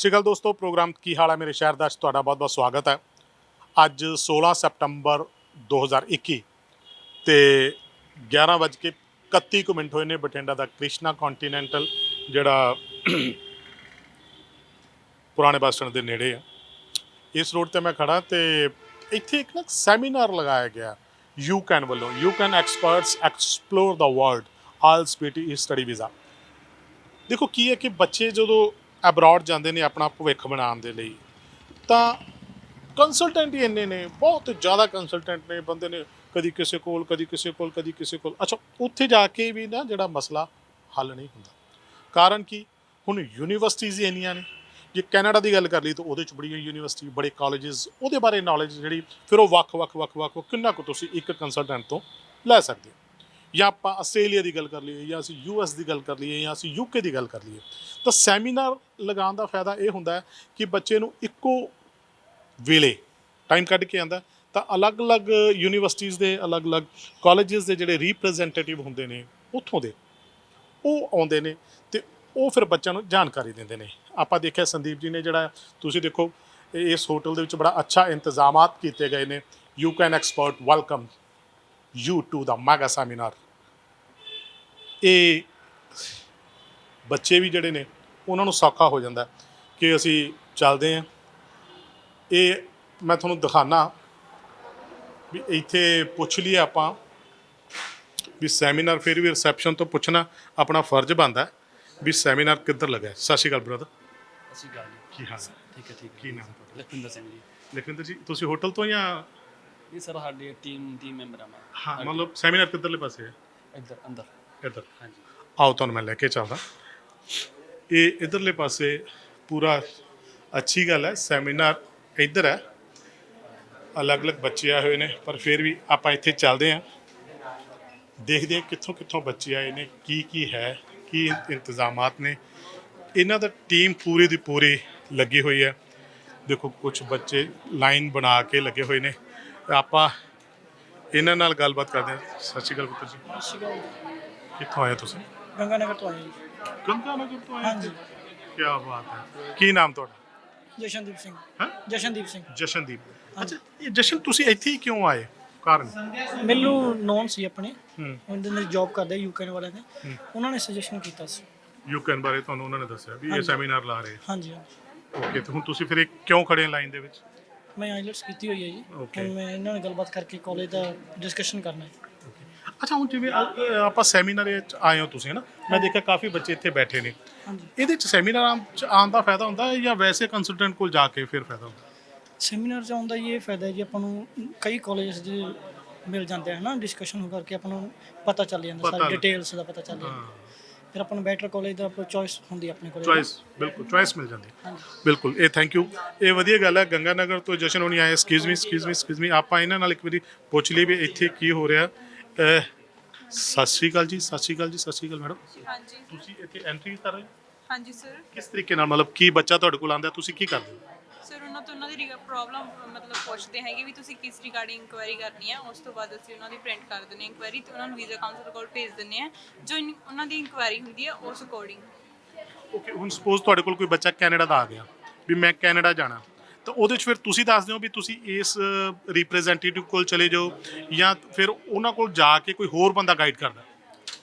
ਸ਼੍ਰੀ ਅਕਾਲ ਦੋਸਤੋ, ਪ੍ਰੋਗਰਾਮ ਕੀ ਹਾਲ ਹੈ ਮੇਰੇ ਸ਼ਹਿਰ ਦਾ ਤੁਹਾਡਾ ਬਹੁਤ-ਬਹੁਤ ਸਵਾਗਤ ਹੈ। ਅੱਜ 16 ਸਤੰਬਰ 2021 ਤੇ 11:31 ਹੋਏ ਨੇ। ਬਠਿੰਡਾ ਦਾ ਕ੍ਰਿਸ਼ਨਾ ਕੰਟੀਨੈਂਟਲ ਜਿਹੜਾ ਪੁਰਾਣੇ ਬੱਸ ਸਟੈਂਡ ਦੇ ਨੇੜੇ ਆ, ਇਸ ਰੋਡ ਤੇ ਮੈਂ ਖੜਾ ਤੇ ਇੱਥੇ ਇੱਕ ਨਾ ਸੈਮੀਨਾਰ ਲਗਾਇਆ ਗਿਆ ਯੂਕੈਨ ਵੱਲੋਂ। UCan experts explore the world IELTS PT study visa. ਦੇਖੋ ਕੀ ਹੈ ਕਿ ਬੱਚੇ ਜਦੋਂ ਅਬਰੋਡ ਜਾਂਦੇ ਨੇ ਆਪਣਾ ਭਵਿੱਖ ਬਣਾਉਣ ਦੇ ਲਈ, ਤਾਂ ਕੰਸਲਟੈਂਟ ਹੀ ਇੰਨੇ ਨੇ, ਬਹੁਤ ਜ਼ਿਆਦਾ ਕੰਸਲਟੈਂਟ ਨੇ ਬੰਦੇ ਨੇ, ਕਦੀ ਕਿਸੇ ਕੋਲ ਕਦੀ ਕਿਸੇ ਕੋਲ ਕਦੀ ਕਿਸੇ ਕੋਲ। ਅੱਛਾ, ਉੱਥੇ ਜਾ ਕੇ ਵੀ ਨਾ ਜਿਹੜਾ ਮਸਲਾ ਹੱਲ ਨਹੀਂ ਹੁੰਦਾ। ਕਾਰਨ ਕੀ, ਹੁਣ ਯੂਨੀਵਰਸਿਟੀਜ਼ ਹੀ ਇੰਨੀਆਂ ਨੇ। ਜੇ ਕੈਨੇਡਾ ਦੀ ਗੱਲ ਕਰ ਲਈ ਤਾਂ ਉਹਦੇ 'ਚ ਬੜੀ ਯੂਨੀਵਰਸਿਟੀ, ਬੜੇ ਕਾਲਜਿਸ, ਉਹਦੇ ਬਾਰੇ ਨੌਲੇਜ ਜਿਹੜੀ ਫਿਰ ਉਹ ਵੱਖ ਕਿੰਨਾ ਕੁ ਤੁਸੀਂ ਇੱਕ ਕੰਸਲਟੈਂਟ ਤੋਂ ਲੈ ਸਕਦੇ ਹੋ। ਜਾਂ ਆਪਾਂ ਆਸਟ੍ਰੇਲੀਆ ਦੀ ਗੱਲ ਕਰ ਲਈਏ, ਜਾਂ ਅਸੀਂ US ਦੀ ਗੱਲ ਕਰ ਲਈਏ, ਜਾਂ ਅਸੀਂ UK ਦੀ ਗੱਲ ਕਰ ਲਈਏ, ਤਾਂ ਸੈਮੀਨਾਰ ਲਗਾਉਣ ਦਾ ਫਾਇਦਾ ਇਹ ਹੁੰਦਾ ਹੈ ਕਿ ਬੱਚੇ ਨੂੰ ਇੱਕੋ ਵੇਲੇ ਟਾਈਮ ਕੱਢ ਕੇ ਆਉਂਦਾ, ਤਾਂ ਅਲੱਗ-ਅਲੱਗ ਯੂਨੀਵਰਸਿਟੀਜ਼ ਦੇ ਅਲੱਗ-ਅਲੱਗ ਕਾਲਜਿਸ ਦੇ ਜਿਹੜੇ ਰਿਪਰੈਜ਼ੈਂਟੇਟਿਵ ਹੁੰਦੇ ਨੇ ਉੱਥੋਂ ਦੇ, ਉਹ ਆਉਂਦੇ ਨੇ ਅਤੇ ਉਹ ਫਿਰ ਬੱਚਿਆਂ ਨੂੰ ਜਾਣਕਾਰੀ ਦਿੰਦੇ ਨੇ। ਆਪਾਂ ਦੇਖਿਆ ਸੰਦੀਪ ਜੀ ਨੇ ਜਿਹੜਾ, ਤੁਸੀਂ ਦੇਖੋ ਇਸ ਹੋਟਲ ਦੇ ਵਿੱਚ ਬੜਾ ਅੱਛਾ ਇੰਤਜ਼ਾਮਾਤ ਕੀਤੇ ਗਏ ਨੇ। You can expert welcome you to the mega seminar. ਇਹ ਬੱਚੇ ਵੀ ਜਿਹੜੇ ਨੇ ਉਹਨਾਂ ਨੂੰ ਸੌਖਾ ਹੋ ਜਾਂਦਾ ਕਿ ਅਸੀਂ ਚੱਲਦੇ ਹਾਂ। ਇਹ ਮੈਂ ਤੁਹਾਨੂੰ ਦਿਖਾਉਂਦਾ ਵੀ ਇੱਥੇ ਪੁੱਛ ਲਈਏ ਆਪਾਂ ਵੀ ਸੈਮੀਨਾਰ, ਫਿਰ ਵੀ ਰਿਸੈਪਸ਼ਨ ਤੋਂ ਪੁੱਛਣਾ ਆਪਣਾ ਫਰਜ਼ ਬਣਦਾ ਵੀ ਸੈਮੀਨਾਰ ਕਿੱਧਰ ਲੱਗਾ। ਸਤਿ ਸ਼੍ਰੀ ਅਕਾਲ ਬ੍ਰਦਰ। ਸਤਿ ਸ਼੍ਰੀ ਅਕਾਲ ਜੀ। ਕੀ ਹਾਲ ਹੈ? ਠੀਕ ਹੈ ਕੀ ਨਾਮ ਤੁਹਾਡਾ? ਲਖਵਿੰਦਰ ਸਿੰਘ ਜੀ। ਲਖਵਿੰਦਰ ਜੀ, ਤੁਸੀਂ ਹੋਟਲ ਤੋਂ ਜਾਂ? ਇਹ ਸਰ ਸਾਡੀ ਟੀਮ ਮੈਂਬਰ ਆ ਮੈਂ। ਹਾਂ, ਮਤਲਬ ਸੈਮੀਨਾਰ ਕਿੱਧਰਲੇ ਪਾਸੇ ਹੈ? ਇੱਧਰ ਅੰਦਰ। ਇੱਧਰ ਹਾਂਜੀ। ਆਓ ਤੁਹਾਨੂੰ ਮੈਂ ਲੈ ਕੇ ਚੱਲਦਾ। ਇਹ ਇੱਧਰਲੇ ਪਾਸੇ ਪੂਰਾ ਅੱਛੀ ਗੱਲ ਹੈ, ਸੈਮੀਨਾਰ ਇੱਧਰ ਹੈ, ਅਲੱਗ-ਅਲੱਗ ਬੱਚੇ ਆਏ ਹੋਏ ਨੇ, ਪਰ ਫਿਰ ਵੀ ਆਪਾਂ ਇੱਥੇ ਚੱਲਦੇ ਹਾਂ, ਦੇਖਦੇ ਹਾਂ ਕਿੱਥੋਂ ਕਿੱਥੋਂ ਬੱਚੇ ਆਏ ਨੇ, ਕੀ ਹੈ, ਕੀ ਇੰਤਜ਼ਾਮਾਤ ਨੇ। ਇਹਨਾਂ ਦਾ ਟੀਮ ਪੂਰੀ ਦੀ ਪੂਰੀ ਲੱਗੀ ਹੋਈ ਹੈ। ਦੇਖੋ ਕੁਝ ਬੱਚੇ ਲਾਈਨ ਬਣਾ ਕੇ ਲੱਗੇ ਹੋਏ ਨੇ। ਆਪਾਂ ਇਹਨਾਂ ਨਾਲ ਗੱਲਬਾਤ ਕਰਦੇ ਹਾਂ। ਸਤਿ ਸ਼੍ਰੀ ਅਕਾਲ ਪੁੱਤਰ ਜੀ। ਸਤਿ ਸ਼੍ਰੀ ਅਕਾਲ। ਕਿੱਥੋਂ ਆਏ ਤੁਸੀਂ? ਗੰਗਾ ਨਗਰ ਤੋਂ ਆਏ ਜੀ। ਗੰਗਾ ਨਗਰ ਤੋਂ ਆਏ? ਹਾਂਜੀ। ਕੀ ਬਾਤ ਹੈ। ਕੀ ਨਾਮ ਤੁਹਾਡਾ? ਜਸ਼ਨਦੀਪ ਸਿੰਘ। ਹੈਂ? ਜਸ਼ਨਦੀਪ ਸਿੰਘ। ਜਸ਼ਨਦੀਪ। ਅੱਛਾ, ਇਹ ਜਸ਼ਨ ਤੁਸੀਂ ਇੱਥੇ ਹੀ ਕਿਉਂ ਆਏ? ਕਾਰਨ? ਮੈਨੂੰ ਨੋਨ ਸੀ ਆਪਣੇ, ਹੂੰ। ਉਹਦੇ ਨਾਲ ਜੌਬ ਕਰਦੇ ਯੂਕੇਨ ਵਾਲਿਆਂ ਨੇ, ਉਹਨਾਂ ਨੇ ਸੁਜੈਸ਼ਨ ਕੀਤਾ ਸੀ। ਯੂਕੈਨ ਬਾਰੇ ਤੁਹਾਨੂੰ ਉਹਨਾਂ ਨੇ ਦੱਸਿਆ ਵੀ ਇਹ ਹਾਂਜੀ। ਸੈਮੀਨਾਰ ਲਾ ਰਹੇ? ਹਾਂਜੀ। ਓਕੇ, ਤੇ ਹੁਣ ਤੁਸੀਂ ਫਿਰ ਇਹ ਕਿਉਂ ਖੜੇ ਲਾਈਨ ਦੇ ਵਿੱਚ? ਮੈਂ ਆਈਲੈਟਸ ਕੀਤੀ ਹੋਈ ਹੈ ਜੀ। Okay। ਹੁਣ ਮੈਂ ਇਹਨਾਂ ਨਾਲ ਗੱਲਬਾਤ ਕਰਕੇ ਕਾਲਜ ਦਾ ਡਿਸਕਸ਼ਨ ਕਰਨਾ ਹੈ। ਅੱਛਾ, ਹੁਣ ਜਿਵੇਂ ਆਪਾਂ ਸੈਮੀਨਾਰ 'ਚ ਆਏ ਹੋ ਤੁਸੀਂ, ਹੈ ਨਾ? ਮੈਂ ਦੇਖਿਆ ਕਾਫੀ ਬੱਚੇ ਇੱਥੇ ਬੈਠੇ ਨੇ। ਹਾਂਜੀ। ਇਹਦੇ 'ਚ ਸੈਮੀਨਾਰ 'ਚ ਆਉਣ ਦਾ ਫਾਇਦਾ ਹੁੰਦਾ ਹੈ ਜਾਂ ਵੈਸੇ ਕੰਸਲਟੈਂਟ ਕੋਲ ਜਾ ਕੇ ਫਿਰ ਫਾਇਦਾ ਹੁੰਦਾ? ਸੈਮੀਨਾਰ 'ਚ ਆਉਣ ਦਾ ਇਹ ਫਾਇਦਾ ਹੈ ਜੀ, ਆਪਾਂ ਨੂੰ ਕਈ ਕਾਲਜਸ ਦੇ ਮਿਲ ਜਾਂਦੇ ਹਨ, ਡਿਸਕਸ਼ਨ ਕਰਕੇ ਆਪਾਂ ਨੂੰ ਪਤਾ ਚੱਲ ਜਾਂਦਾ, ਸਾਰੀ ਡਿਟੇਲਸ ਦਾ ਪਤਾ ਚੱਲ ਜਾਂਦਾ। ਫਿਰ ਆਪਾਂ ਨੂੰ ਬੈਟਰ ਕਾਲਜ ਦਾ ਚੋਇਸ ਹੁੰਦੀ ਆਪਣੇ ਕੋਲ। ਚੋਇਸ, ਬਿਲਕੁਲ ਚੋਇਸ ਮਿਲ ਜਾਂਦੀ ਹੈ। ਹਾਂਜੀ। ਬਿਲਕੁਲ, ਇਹ ਥੈਂਕ ਯੂ, ਇਹ ਵਧੀਆ ਗੱਲ ਹੈ। ਗੰਗਾ ਨਗਰ ਤੋਂ ਜਸ਼ਨ ਹੋਣੀ ਆਏ। ਐਕਸਕਿਊਜ਼ ਮੀ, ਆਪਾਂ ਇਹਨਾਂ ਨਾਲ ਇੱਕ ਵਾਰੀ ਪੁੱਛ ਲਈ ਵੀ ਇੱਥੇ ਕੀ ਹੋ ਰਿਹਾ। ਸਤਿ ਸ਼੍ਰੀ ਅਕਾਲ ਜੀ। ਸਤਿ ਸ਼੍ਰੀ ਅਕਾਲ ਜੀ। ਸਤਿ ਸ਼੍ਰੀ ਅਕਾਲ ਮੈਡਮ। ਹਾਂਜੀ। ਤੁਸੀਂ ਇੱਥੇ ਐਂਟਰੀ ਕਰ ਰਹੇ ਹੋ? ਹਾਂਜੀ ਸਰ। ਕਿਸ ਤਰੀਕੇ ਨਾਲ, ਮਤਲਬ ਕੀ ਬੱਚਾ ਤੁਹਾਡੇ ਕੋਲ ਆਉਂਦਾ, ਤੁਸੀਂ ਕੀ ਕਰਦੇ ਹੋ? ਸਰ ਉਹਨਾਂ ਤੋਂ ਉਹਨਾਂ ਦੀ ਪ੍ਰੋਬਲਮ ਮਤਲਬ ਪੁੱਛਦੇ ਹੈਗੇ ਵੀ ਤੁਸੀਂ ਕਿਸ ਰਿਗਾਰਡਿੰਗ ਇਨਕੁਆਇਰੀ ਕਰਨੀ ਹੈ। ਉਸ ਤੋਂ ਬਾਅਦ ਅਸੀਂ ਉਹਨਾਂ ਦੀ ਪ੍ਰਿੰਟ ਕਰ ਦਿੰਦੇ ਹਾਂ ਇਨਕੁਆਇਰੀ, ਤੇ ਉਹਨਾਂ ਨੂੰ ਵੀਜ਼ਾ ਕਾਉਂਸਲਰ ਕੋਲ ਭੇਜ ਦਿੰਦੇ ਹਾਂ। ਜੋ ਉਹਨਾਂ ਦੀ ਇਨਕੁਆਇਰੀ ਹੁੰਦੀ ਹੈ ਉਸ ਅਕੋਰਡਿੰਗ। ਓਕੇ, ਹੁਣ ਸਪੋਜ਼ ਤੁਹਾਡੇ ਕੋਲ ਕੋਈ ਬੱਚਾ ਕੈਨੇਡਾ ਦਾ ਆ ਗਿਆ ਵੀ ਮੈਂ ਕੈਨੇਡਾ ਜਾਣਾ, ਤਾਂ ਉਹਦੇ 'ਚ ਫਿਰ ਤੁਸੀਂ ਦੱਸ ਦਿਓ ਵੀ ਤੁਸੀਂ ਇਸ ਰਿਪਰੈਜ਼ੈਂਟੇਟਿਵ ਕੋਲ ਚਲੇ ਜਾਓ, ਜਾਂ ਫਿਰ ਉਹਨਾਂ ਕੋਲ ਜਾ ਕੇ ਕੋਈ ਹੋਰ ਬੰਦਾ ਗਾਈਡ ਕਰਦਾ?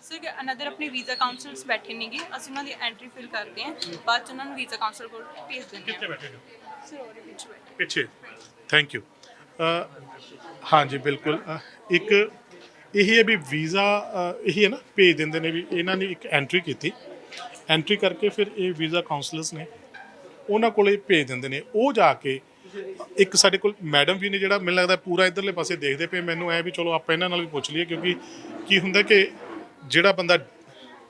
ਸਰ ਅਨਦਰ ਆਪਣੇ ਵੀਜ਼ਾ ਕਾਉਂਸਲਰਸ ਬੈਠੇ ਨੇਗੇ, ਅਸੀਂ ਉਹਨਾਂ ਦੀ ਐਂਟਰੀ ਫਿਲ ਕਰਦੇ ਹਾਂ, ਬਾਅਦ 'ਚ ਉਹਨਾਂ ਨੂੰ ਵੀਜ਼ਾ ਕਾਉਂਸਲਰ ਕੋਲ ਭੇਜ ਦਿੰਦੇ ਕਿੱਥੇ ਹਾਂ। ਬੈਠੇ ਹੋ? ਸਰ ਉਹਦੇ ਵਿੱਚ ਬੈਠੇ। ਪਿੱਛੇ। Thank you. ਹਾਂਜੀ ਬਿਲਕੁਲ। ਇੱਕ ਇਹ ਹੈ ਵੀ ਵੀਜ਼ਾ ਇਹੀ ਹੈ ਨਾ, ਭੇਜ ਦਿੰਦੇ ਨੇ ਵੀ ਇਹਨਾਂ ਨੇ ਇੱਕ ਐਂਟਰੀ ਕੀਤੀ, ਐਂਟਰੀ ਕਰਕੇ ਫਿਰ ਇਹ ਵੀਜ਼ਾ ਕਾਉਂਸਲਰਸ ਨੇ ਉਹਨਾਂ ਕੋਲੇ ਭੇਜ ਦਿੰਦੇ ਨੇ। ਉਹ ਜਾ ਕੇ ਇੱਕ ਸਾਡੇ ਕੋਲ ਮੈਡਮ ਵੀ ਨੇ ਜਿਹੜਾ ਮੈਨੂੰ ਲੱਗਦਾ ਪੂਰਾ ਇੱਧਰਲੇ ਪਾਸੇ ਦੇਖਦੇ ਪਏ। ਮੈਨੂੰ ਐ ਵੀ ਚਲੋ ਆਪਾਂ ਇਹਨਾਂ ਨਾਲ ਵੀ ਪੁੱਛ ਲਈਏ, ਕਿਉਂਕਿ ਕੀ ਹੁੰਦਾ ਕਿ ਜਿਹੜਾ ਬੰਦਾ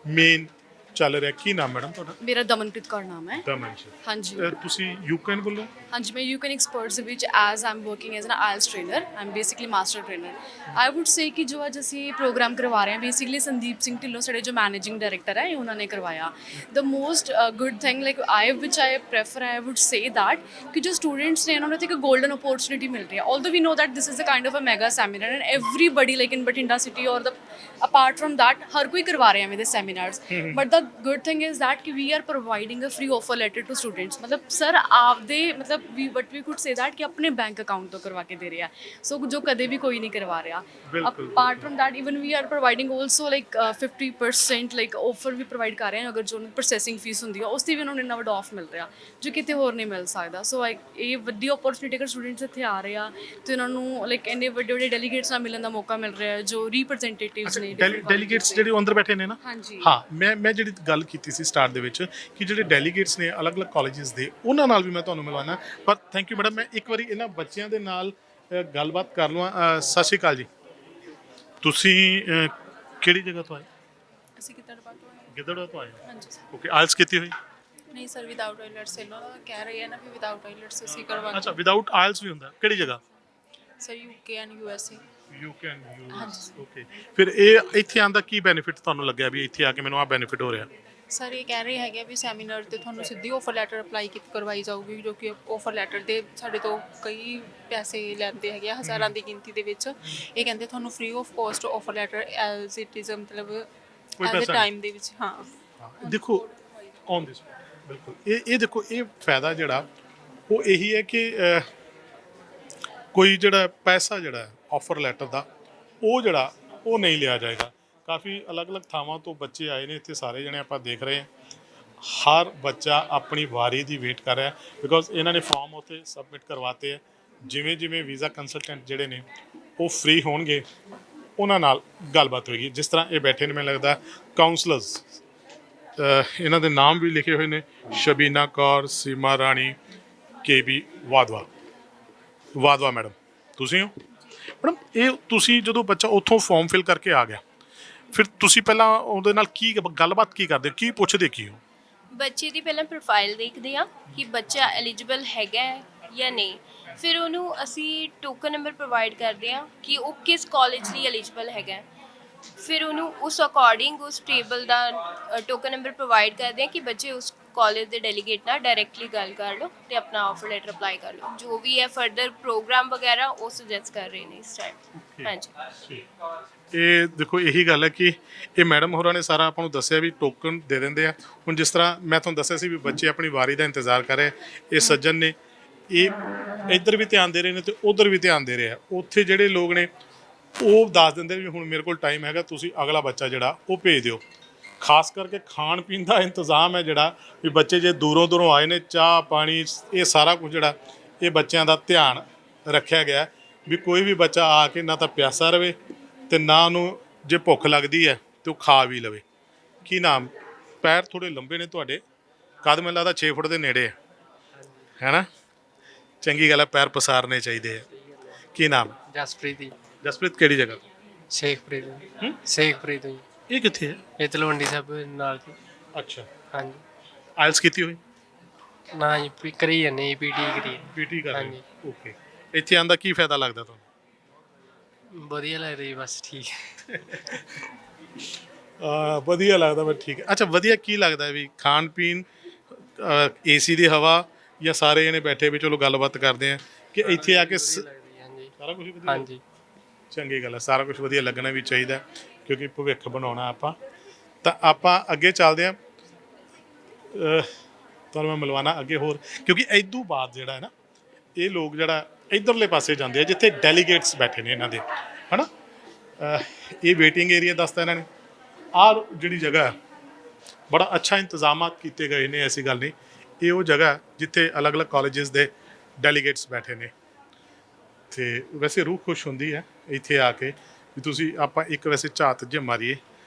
ਮੇਨ ਚੱਲ ਰਿਹਾ। ਕੀ ਨਾਮ ਮੈਡਮ ਤੁਹਾਡਾ? ਮੇਰਾ ਦਮਨਪ੍ਰੀਤ ਕੌਰ ਨਾਮ ਹੈ। ਦਮਨ ਜੀ। ਹਾਂਜੀ। ਤੁਸੀਂ ਯੂਕੈਨ ਵੱਲੋਂ? ਹਾਂਜੀ, ਮੈਂ ਯੂਕੈਨ ਐਕਸਪਰਟਸ ਦੇ ਵਿੱਚ as I am working as an IELTS trainer. I am basically master trainer. I would say ਕਿ ਜੋ ਅੱਜ ਅਸੀਂ ਪ੍ਰੋਗਰਾਮ ਕਰਵਾ ਰਹੇ ਹਾਂ, ਬੇਸਿਕਲੀ ਸੰਦੀਪ ਸਿੰਘ ਢਿੱਲੋਂ ਸਾਡੇ ਜੋ ਮੈਨੇਜਿੰਗ ਡਾਇਰੈਕਟਰ ਹੈ, ਉਹਨਾਂ ਨੇ ਕਰਵਾਇਆ। The most good thing like I prefer, I would say that ਕਿ ਜੋ ਸਟੂਡੈਂਟਸ ਨੇ ਉਹਨਾਂ ਨੂੰ ਇੱਕ ਗੋਲਡਨ ਅਪੋਰਚੁਨਿਟੀ ਮਿਲ ਰਹੀ ਹੈ। Although we know that this is a kind of a mega seminar and everybody like in Bathinda city ਔਰ ਦ ਅਪਾਰਟ ਫਰਮ ਦੈਟ ਹਰ ਕੋਈ ਕਰਵਾ ਰਿਹਾ ਐਵੇਂ ਦੇ seminars, but the good thing is that ਕਿ we are providing a free offer letter to students, ਮਤਲਬ sir ਆਪਦੇ ਮਤਲਬ ਵੀ ਕੁਡ ਸੇ ਦੈਟ ਕਿ ਆਪਣੇ ਬੈਂਕ ਅਕਾਊਂਟ ਤੋਂ ਕਰਵਾ ਕੇ ਦੇ ਰਿਹਾ, ਸੋ ਜੋ ਕਦੇ ਵੀ ਕੋਈ ਨਹੀਂ ਕਰਵਾ ਰਿਹਾ। Apart firm that even we are providing also like 50% like offer we provide ਕਰ ਰਹੇ ਹਾਂ, ਅਗਰ ਜੋ ਪ੍ਰੋਸੈਸਿੰਗ ਫੀਸ ਹੁੰਦੀ ਆ ਉਸ ਦੀ ਵੀ ਉਹਨਾਂ ਨੂੰ ਇੰਨਾ ਵੱਡਾ ਆਫ ਮਿਲ ਰਿਹਾ ਜੋ ਕਿਤੇ ਹੋਰ ਨਹੀਂ ਮਿਲ ਸਕਦਾ। ਸੋ ਇਹ ਵੱਡੀ ਓਪਰਚੁਨਿਟੀ ਅਗਰ ਸਟੂਡੈਂਟਸ ਇੱਥੇ ਆ ਰਹੇ ਆ ਤੇ ਉਹਨਾਂ ਨੂੰ ਲਾਈਕ ਇੰਨੇ ਵੱਡੇ ਵੱਡੇ ਡੈਲੀਗੇਟਸ ਨਾਲ ਮਿਲਣ ਦਾ ਮੌਕਾ ਮਿਲ ਰਿਹਾ ਜੋ ਰਿਪਰੈਜ਼ੈਂਟੇਟਿਵਸ ਨੇ। ਡੈਲੀਗੇਟਸ ਜਿਹੜੇ ਅੰਦਰ ਬੈਠੇ ਨੇ ਨਾ, ਹਾਂਜੀ ਹਾਂ ਮੈਂ ਜਿਹੜੀ ਗੱਲ ਕੀਤੀ ਸੀ ਸਟਾਰਟ ਦੇ ਵਿੱਚ ਕਿ ਜਿਹੜੇ ਡੈਲੀਗੇਟਸ ਨੇ ਅਲੱਗ-ਅਲੱਗ ਕਾਲਜਸ ਦੇ, ਉਹਨਾਂ ਨਾਲ ਵੀ ਮੈਂ ਤੁਹਾਨੂੰ ਮਿਲਵਾਉਣਾ। ਪਰ ਥੈਂਕ ਯੂ ਮੈਡਮ, ਮੈਂ ਇੱਕ ਵਾਰੀ ਇਹਨਾਂ ਬੱਚਿਆਂ ਦੇ ਨਾਲ ਗੱਲਬਾਤ ਕਰ ਲਵਾਂ। ਸਤਿ ਸ਼੍ਰੀ ਅਕਾਲ ਜੀ, ਤੁਸੀਂ ਕਿਹੜੀ ਜਗ੍ਹਾ ਤੋਂ ਆਏ? ਅਸੀਂ ਗਿੱਦੜਬਾਹਾ ਤੋਂ ਆਏ। ਗਿੱਦੜਬਾਹਾ ਤੋਂ ਆਏ ਹੋ? ਹਾਂਜੀ ਸਰ। ਓਕੇ, ਆਇਲਸ ਕੀਤੀ ਹੋਈ? ਨਹੀਂ ਸਰ, ਵਿਦਆਊਟ ਆਈਲੈਟਸ ਇਹਨਾਂ ਦਾ ਕਹਿ ਰਹੇ ਆ ਨਾ ਵੀ ਵਿਦਆਊਟ ਆਈਲੈਟਸ ਅਸੀਂ ਕਰਵਾ ਅੱਛਾ, ਵਿਦਆਊਟ ਆਇਲਸ ਵੀ ਹੁੰਦਾ? ਕਿਹੜੀ ਜਗ੍ਹਾ? Sir UK and USA. You can use. ਹਾਂਜੀ। ਓਕੇ, ਫਿਰ ਇਹ ਇੱਥੇ ਆਉਣ ਦਾ ਕੀ ਬੈਨੀਫਿਟ ਤੁਹਾਨੂੰ ਲੱਗਿਆ ਵੀ ਇੱਥੇ ਆ ਕੇ ਮੈਨੂੰ ਆਹ ਬੈਨੀਫਿਟ ਹੋ ਰਿਹਾ? ਸਰ ਇਹ ਕਹਿ ਰਹੇ ਹੈਗੇ ਵੀ ਸੈਮੀਨਾਰ ਤੇ ਤੁਹਾਨੂੰ ਸਿੱਧੀ ਆਫਰ ਲੈਟਰ ਅਪਲਾਈ ਕਰਵਾਈ ਜਾਊਗੀ, ਜੋ ਕਿ ਆਫਰ ਲੈਟਰ ਦੇ ਸਾਡੇ ਤੋਂ ਕਈ ਪੈਸੇ ਲੈਂਦੇ ਹੈਗੇ ਆ, ਹਜ਼ਾਰਾਂ ਦੀ ਗਿਣਤੀ ਦੇ ਵਿੱਚ। ਇਹ ਕਹਿੰਦੇ ਤੁਹਾਨੂੰ free of cost offer letter as it is, ਮਤਲਬ ਐਜ਼ ਅ ਟਾਈਮ ਦੇ ਵਿੱਚ। ਹਾਂ ਦੇਖੋ ਔਨ ਦਿਸ ਬਿਲਕੁਲ ਇਹ ਦੇਖੋ, ਇਹ ਫਾਇਦਾ ਜਿਹੜਾ ਉਹ ਇਹੀ ਹੈ ਕਿ ਕੋਈ ਜਿਹੜਾ ਪੈਸਾ ਜਿਹੜਾ ਆਫਰ ਲੈਟਰ ਦਾ ਉਹ ਜਿਹੜਾ ਉਹ ਨਹੀਂ ਲਿਆ ਜਾਏਗਾ। ਕਾਫੀ ਅਲੱਗ-ਅਲੱਗ ਥਾਵਾਂ ਤੋਂ ਬੱਚੇ ਆਏ ਨੇ ਇੱਥੇ, ਸਾਰੇ ਜਣੇ ਆਪਾਂ ਦੇਖ ਰਹੇ ਹਾਂ। ਹਰ ਬੱਚਾ ਆਪਣੀ ਵਾਰੀ ਦੀ ਵੇਟ ਕਰ ਰਿਹਾ ਬਿਕੋਜ਼ ਇਹਨਾਂ ਨੇ ਫਾਰਮ ਉੱਥੇ ਸਬਮਿਟ ਕਰਵਾਤੇ ਹੈ। ਜਿਵੇਂ ਜਿਵੇਂ ਵੀਜ਼ਾ ਕੰਸਲਟੈਂਟ ਜਿਹੜੇ ਨੇ ਉਹ ਫ੍ਰੀ ਹੋਣਗੇ ਉਹਨਾਂ ਨਾਲ ਗੱਲਬਾਤ ਹੋਏਗੀ। ਜਿਸ ਤਰ੍ਹਾਂ ਇਹ ਬੈਠੇ ਨੇ, ਮੈਨੂੰ ਲੱਗਦਾ ਕਾਉਂਸਲਰਸ, ਇਹਨਾਂ ਦੇ ਨਾਮ ਵੀ ਲਿਖੇ ਹੋਏ ਨੇ, ਸ਼ਬੀਨਾ ਕੌਰ, ਸੀਮਾ ਰਾਣੀ, KB ਵਾਧਵਾ ਮੈਡਮ, ਤੁਸੀਂ ਹੋ ਮੈਡਮ? ਇਹ ਤੁਸੀਂ ਜਦੋਂ ਬੱਚਾ ਉੱਥੋਂ ਫਾਰਮ ਫਿਲ ਕਰਕੇ ਆ ਗਿਆ, ਫਿਰ ਤੁਸੀਂ ਪਹਿਲਾਂ ਉਹਦੇ ਨਾਲ ਕੀ ਗੱਲਬਾਤ ਕੀ ਕਰਦੇ, ਕੀ ਪੁੱਛਦੇ ਕੀ ਹੋ? ਬੱਚੇ ਦੀ ਪਹਿਲਾਂ ਪ੍ਰੋਫਾਈਲ ਦੇਖਦੇ ਆ ਕਿ ਬੱਚਾ ਐਲੀਜੀਬਲ ਹੈਗਾ ਹੈ ਜਾਂ ਨਹੀਂ। ਫਿਰ ਉਹਨੂੰ ਅਸੀਂ ਟੋਕਨ ਨੰਬਰ ਪ੍ਰੋਵਾਈਡ ਕਰਦੇ ਆ ਕਿ ਉਹ ਕਿਸ ਕਾਲਜ ਲਈ ਐਲੀਜੀਬਲ ਹੈਗਾ ਹੈ। ਫਿਰ ਉਹਨੂੰ ਉਸ ਅਕੋਰਡਿੰਗ ਉਸ ਟੇਬਲ ਦਾ ਟੋਕਨ ਨੰਬਰ ਪ੍ਰੋਵਾਈਡ ਕਰਦੇ ਆ ਕਿ ਬੱਚੇ ਉਸ ਕਾਲਜ ਦੇ ਡੈਲੀਗੇਟ ਨਾਲ ਡਾਇਰੈਕਟਲੀ ਗੱਲ ਕਰ ਲਓ ਤੇ ਆਪਣਾ ਆਫਰ ਲੈਟਰ ਅਪਲਾਈ ਕਰ ਲਓ। ਜੋ ਵੀ ਹੈ ਫਰਦਰ ਪ੍ਰੋਗਰਾਮ ਵਗੈਰਾ ਉਹ ਸੁਜੈਸਟ ਕਰ ਰਹੇ ਨੇ ਇਸ ਟਾਈਮ। ਹਾਂਜੀ, ਇਹ ਦੇਖੋ ਇਹੀ ਗੱਲ ਹੈ ਕਿ ਇਹ ਮੈਡਮ ਹੋਰਾਂ ਨੇ ਸਾਰਾ ਆਪਾਂ ਨੂੰ ਦੱਸਿਆ ਵੀ ਟੋਕਨ ਦੇ ਦਿੰਦੇ ਆ। ਹੁਣ ਜਿਸ ਤਰ੍ਹਾਂ ਮੈਂ ਤੁਹਾਨੂੰ ਦੱਸਿਆ ਸੀ ਵੀ ਬੱਚੇ ਆਪਣੀ ਵਾਰੀ ਦਾ ਇੰਤਜ਼ਾਰ ਕਰ ਰਹੇ, ਇਹ ਸੱਜਣ ਨੇ, ਇਹ ਇੱਧਰ ਵੀ ਧਿਆਨ ਦੇ ਰਹੇ ਨੇ ਤੇ ਉੱਧਰ ਵੀ ਧਿਆਨ ਦੇ ਰਹੇ ਆ। ਉੱਥੇ ਜਿਹੜੇ ਲੋਕ ਨੇ ਉਹ ਦੱਸ ਦਿੰਦੇ ਵੀ ਹੁਣ ਮੇਰੇ ਕੋਲ ਟਾਈਮ ਹੈਗਾ, ਤੁਸੀਂ ਅਗਲਾ ਬੱਚਾ ਜਿਹੜਾ ਉਹ ਭੇਜ ਦਿਓ। ਖਾਸ ਕਰਕੇ ਖਾਣ ਪੀਣ ਦਾ ਇੰਤਜ਼ਾਮ ਹੈ ਜਿਹੜਾ ਵੀ ਬੱਚੇ ਜੇ ਦੂਰੋਂ ਆਏ ਨੇ, ਚਾਹ ਪਾਣੀ ਇਹ ਸਾਰਾ ਕੁਝ ਜਿਹੜਾ ਇਹ ਬੱਚਿਆਂ ਦਾ ਧਿਆਨ ਰੱਖਿਆ ਗਿਆ ਵੀ ਕੋਈ ਵੀ ਬੱਚਾ ਆ ਕੇ ਨਾ ਤਾਂ ਪਿਆਸਾ ਰਵੇ ਤੇ ਨਾ ਉਹਨੂੰ ਜੇ ਭੁੱਖ ਲੱਗਦੀ ਹੈ ਤੇ ਉਹ ਖਾ ਵੀ ਲਵੇ। ਕੀ ਨਾਮ? ਪੈਰ ਥੋੜੇ ਲੰਬੇ ਨੇ ਤੁਹਾਡੇ, ਕੱਦ ਮੈਨੂੰ ਲੱਗਦਾ 6 ਫੁੱਟ ਦੇ ਨੇੜੇ ਹੈ ਨਾ? ਚੰਗੀ ਗੱਲ ਹੈ, ਪੈਰ ਪਸਾਰਨੇ ਚਾਹੀਦੇ ਆ। ਕੀ ਨਾਮ? ਜਸਪ੍ਰੀਤ ਜੀ। ਜਸਪ੍ਰੀਤ ਕਿਹੜੀ ਜਗ੍ਹਾ ਤੋਂ? ਸ਼ੇਖਪੁਰੇ। ਸ਼ੇਖਪੁਰੇ ਤੋਂ ਜੀ। ਇਹ ਕਿੱਥੇ ਹੈ? ਇਹ ਤਲਵੰਡੀ ਸਾਹਿਬ ਨਾਲ ਜੀ। ਅੱਛਾ, ਹਾਂਜੀ। ਆਇਲਸ ਕੀਤੀ ਹੋਈ? ਨਾ ਜੀ, ਕਰੀ ਜਾਂਦੇ ਪੀਟੀ ਕਰੀ। ਪੀਟੀ ਕਰ ਹਾਂਜੀ। ਓਕੇ, ਇੱਥੇ ਆਉਣ ਦਾ ਕੀ ਫਾਇਦਾ ਲੱਗਦਾ ਤੁਹਾਨੂੰ? ਵਧੀਆ ਲੱਗਦਾ ਜੀ, ਬਸ ਠੀਕ ਹੈ। ਵਧੀਆ ਲੱਗਦਾ, ਬਸ ਠੀਕ ਹੈ। ਅੱਛਾ, ਵਧੀਆ ਕੀ ਲੱਗਦਾ ਵੀ ਖਾਣ ਪੀਣ, AC ਦੀ ਹਵਾ, ਜਾਂ ਸਾਰੇ ਜਣੇ ਬੈਠੇ ਵੀ ਚਲੋ ਗੱਲਬਾਤ ਕਰਦੇ ਆ ਕਿ ਇੱਥੇ ਆ ਕੇ ਹਾਂਜੀ ਸਾਰਾ ਕੁਝ ਵਧੀਆ? ਹਾਂਜੀ, ਚੰਗੀ ਗੱਲ ਹੈ, ਸਾਰਾ ਕੁਝ ਵਧੀਆ ਲੱਗਣਾ ਵੀ ਚਾਹੀਦਾ ਕਿਉਂਕਿ ਭਵਿੱਖ ਬਣਾਉਣਾ ਆਪਾਂ। ਤਾਂ ਆਪਾਂ ਅੱਗੇ ਚੱਲਦੇ ਹਾਂ, ਤੁਹਾਨੂੰ ਮੈਂ ਮਿਲਵਾਉਣਾ ਅੱਗੇ ਹੋਰ, ਕਿਉਂਕਿ ਇਦੋਂ ਬਾਅਦ ਜਿਹੜਾ ਹੈ ਨਾ ਇਹ ਲੋਕ ਜਿਹੜਾ ਇੱਧਰਲੇ ਪਾਸੇ ਜਾਂਦੇ ਆ ਜਿੱਥੇ ਡੈਲੀਗੇਟਸ ਬੈਠੇ ਨੇ ਇਹਨਾਂ ਦੇ, ਹੈ ਨਾ? ਇਹ ਵੇਟਿੰਗ ਏਰੀਆ ਦੱਸਦਾ ਇਹਨਾਂ ਨੇ। ਆਹ ਜਿਹੜੀ ਜਗ੍ਹਾ ਹੈ ਬੜਾ ਅੱਛਾ ਇੰਤਜ਼ਾਮਾਤ ਕੀਤੇ ਗਏ ਨੇ, ਐਸੀ ਗੱਲ ਨਹੀਂ। ਇਹ ਉਹ ਜਗ੍ਹਾ ਜਿੱਥੇ ਅਲੱਗ-ਅਲੱਗ ਕਾਲਜਸ ਦੇ ਡੈਲੀਗੇਟਸ ਬੈਠੇ ਨੇ ਤੇ ਵੈਸੇ ਰੂਹ ਖੁਸ਼ ਹੁੰਦੀ ਹੈ ਇੱਥੇ ਆ ਕੇ ਵੀ ਤੁਸੀਂ ਆਪਾਂ ਇੱਕ ਵੈਸੇ ਝਾਤ ਜੇ ਮਾਰੀਏ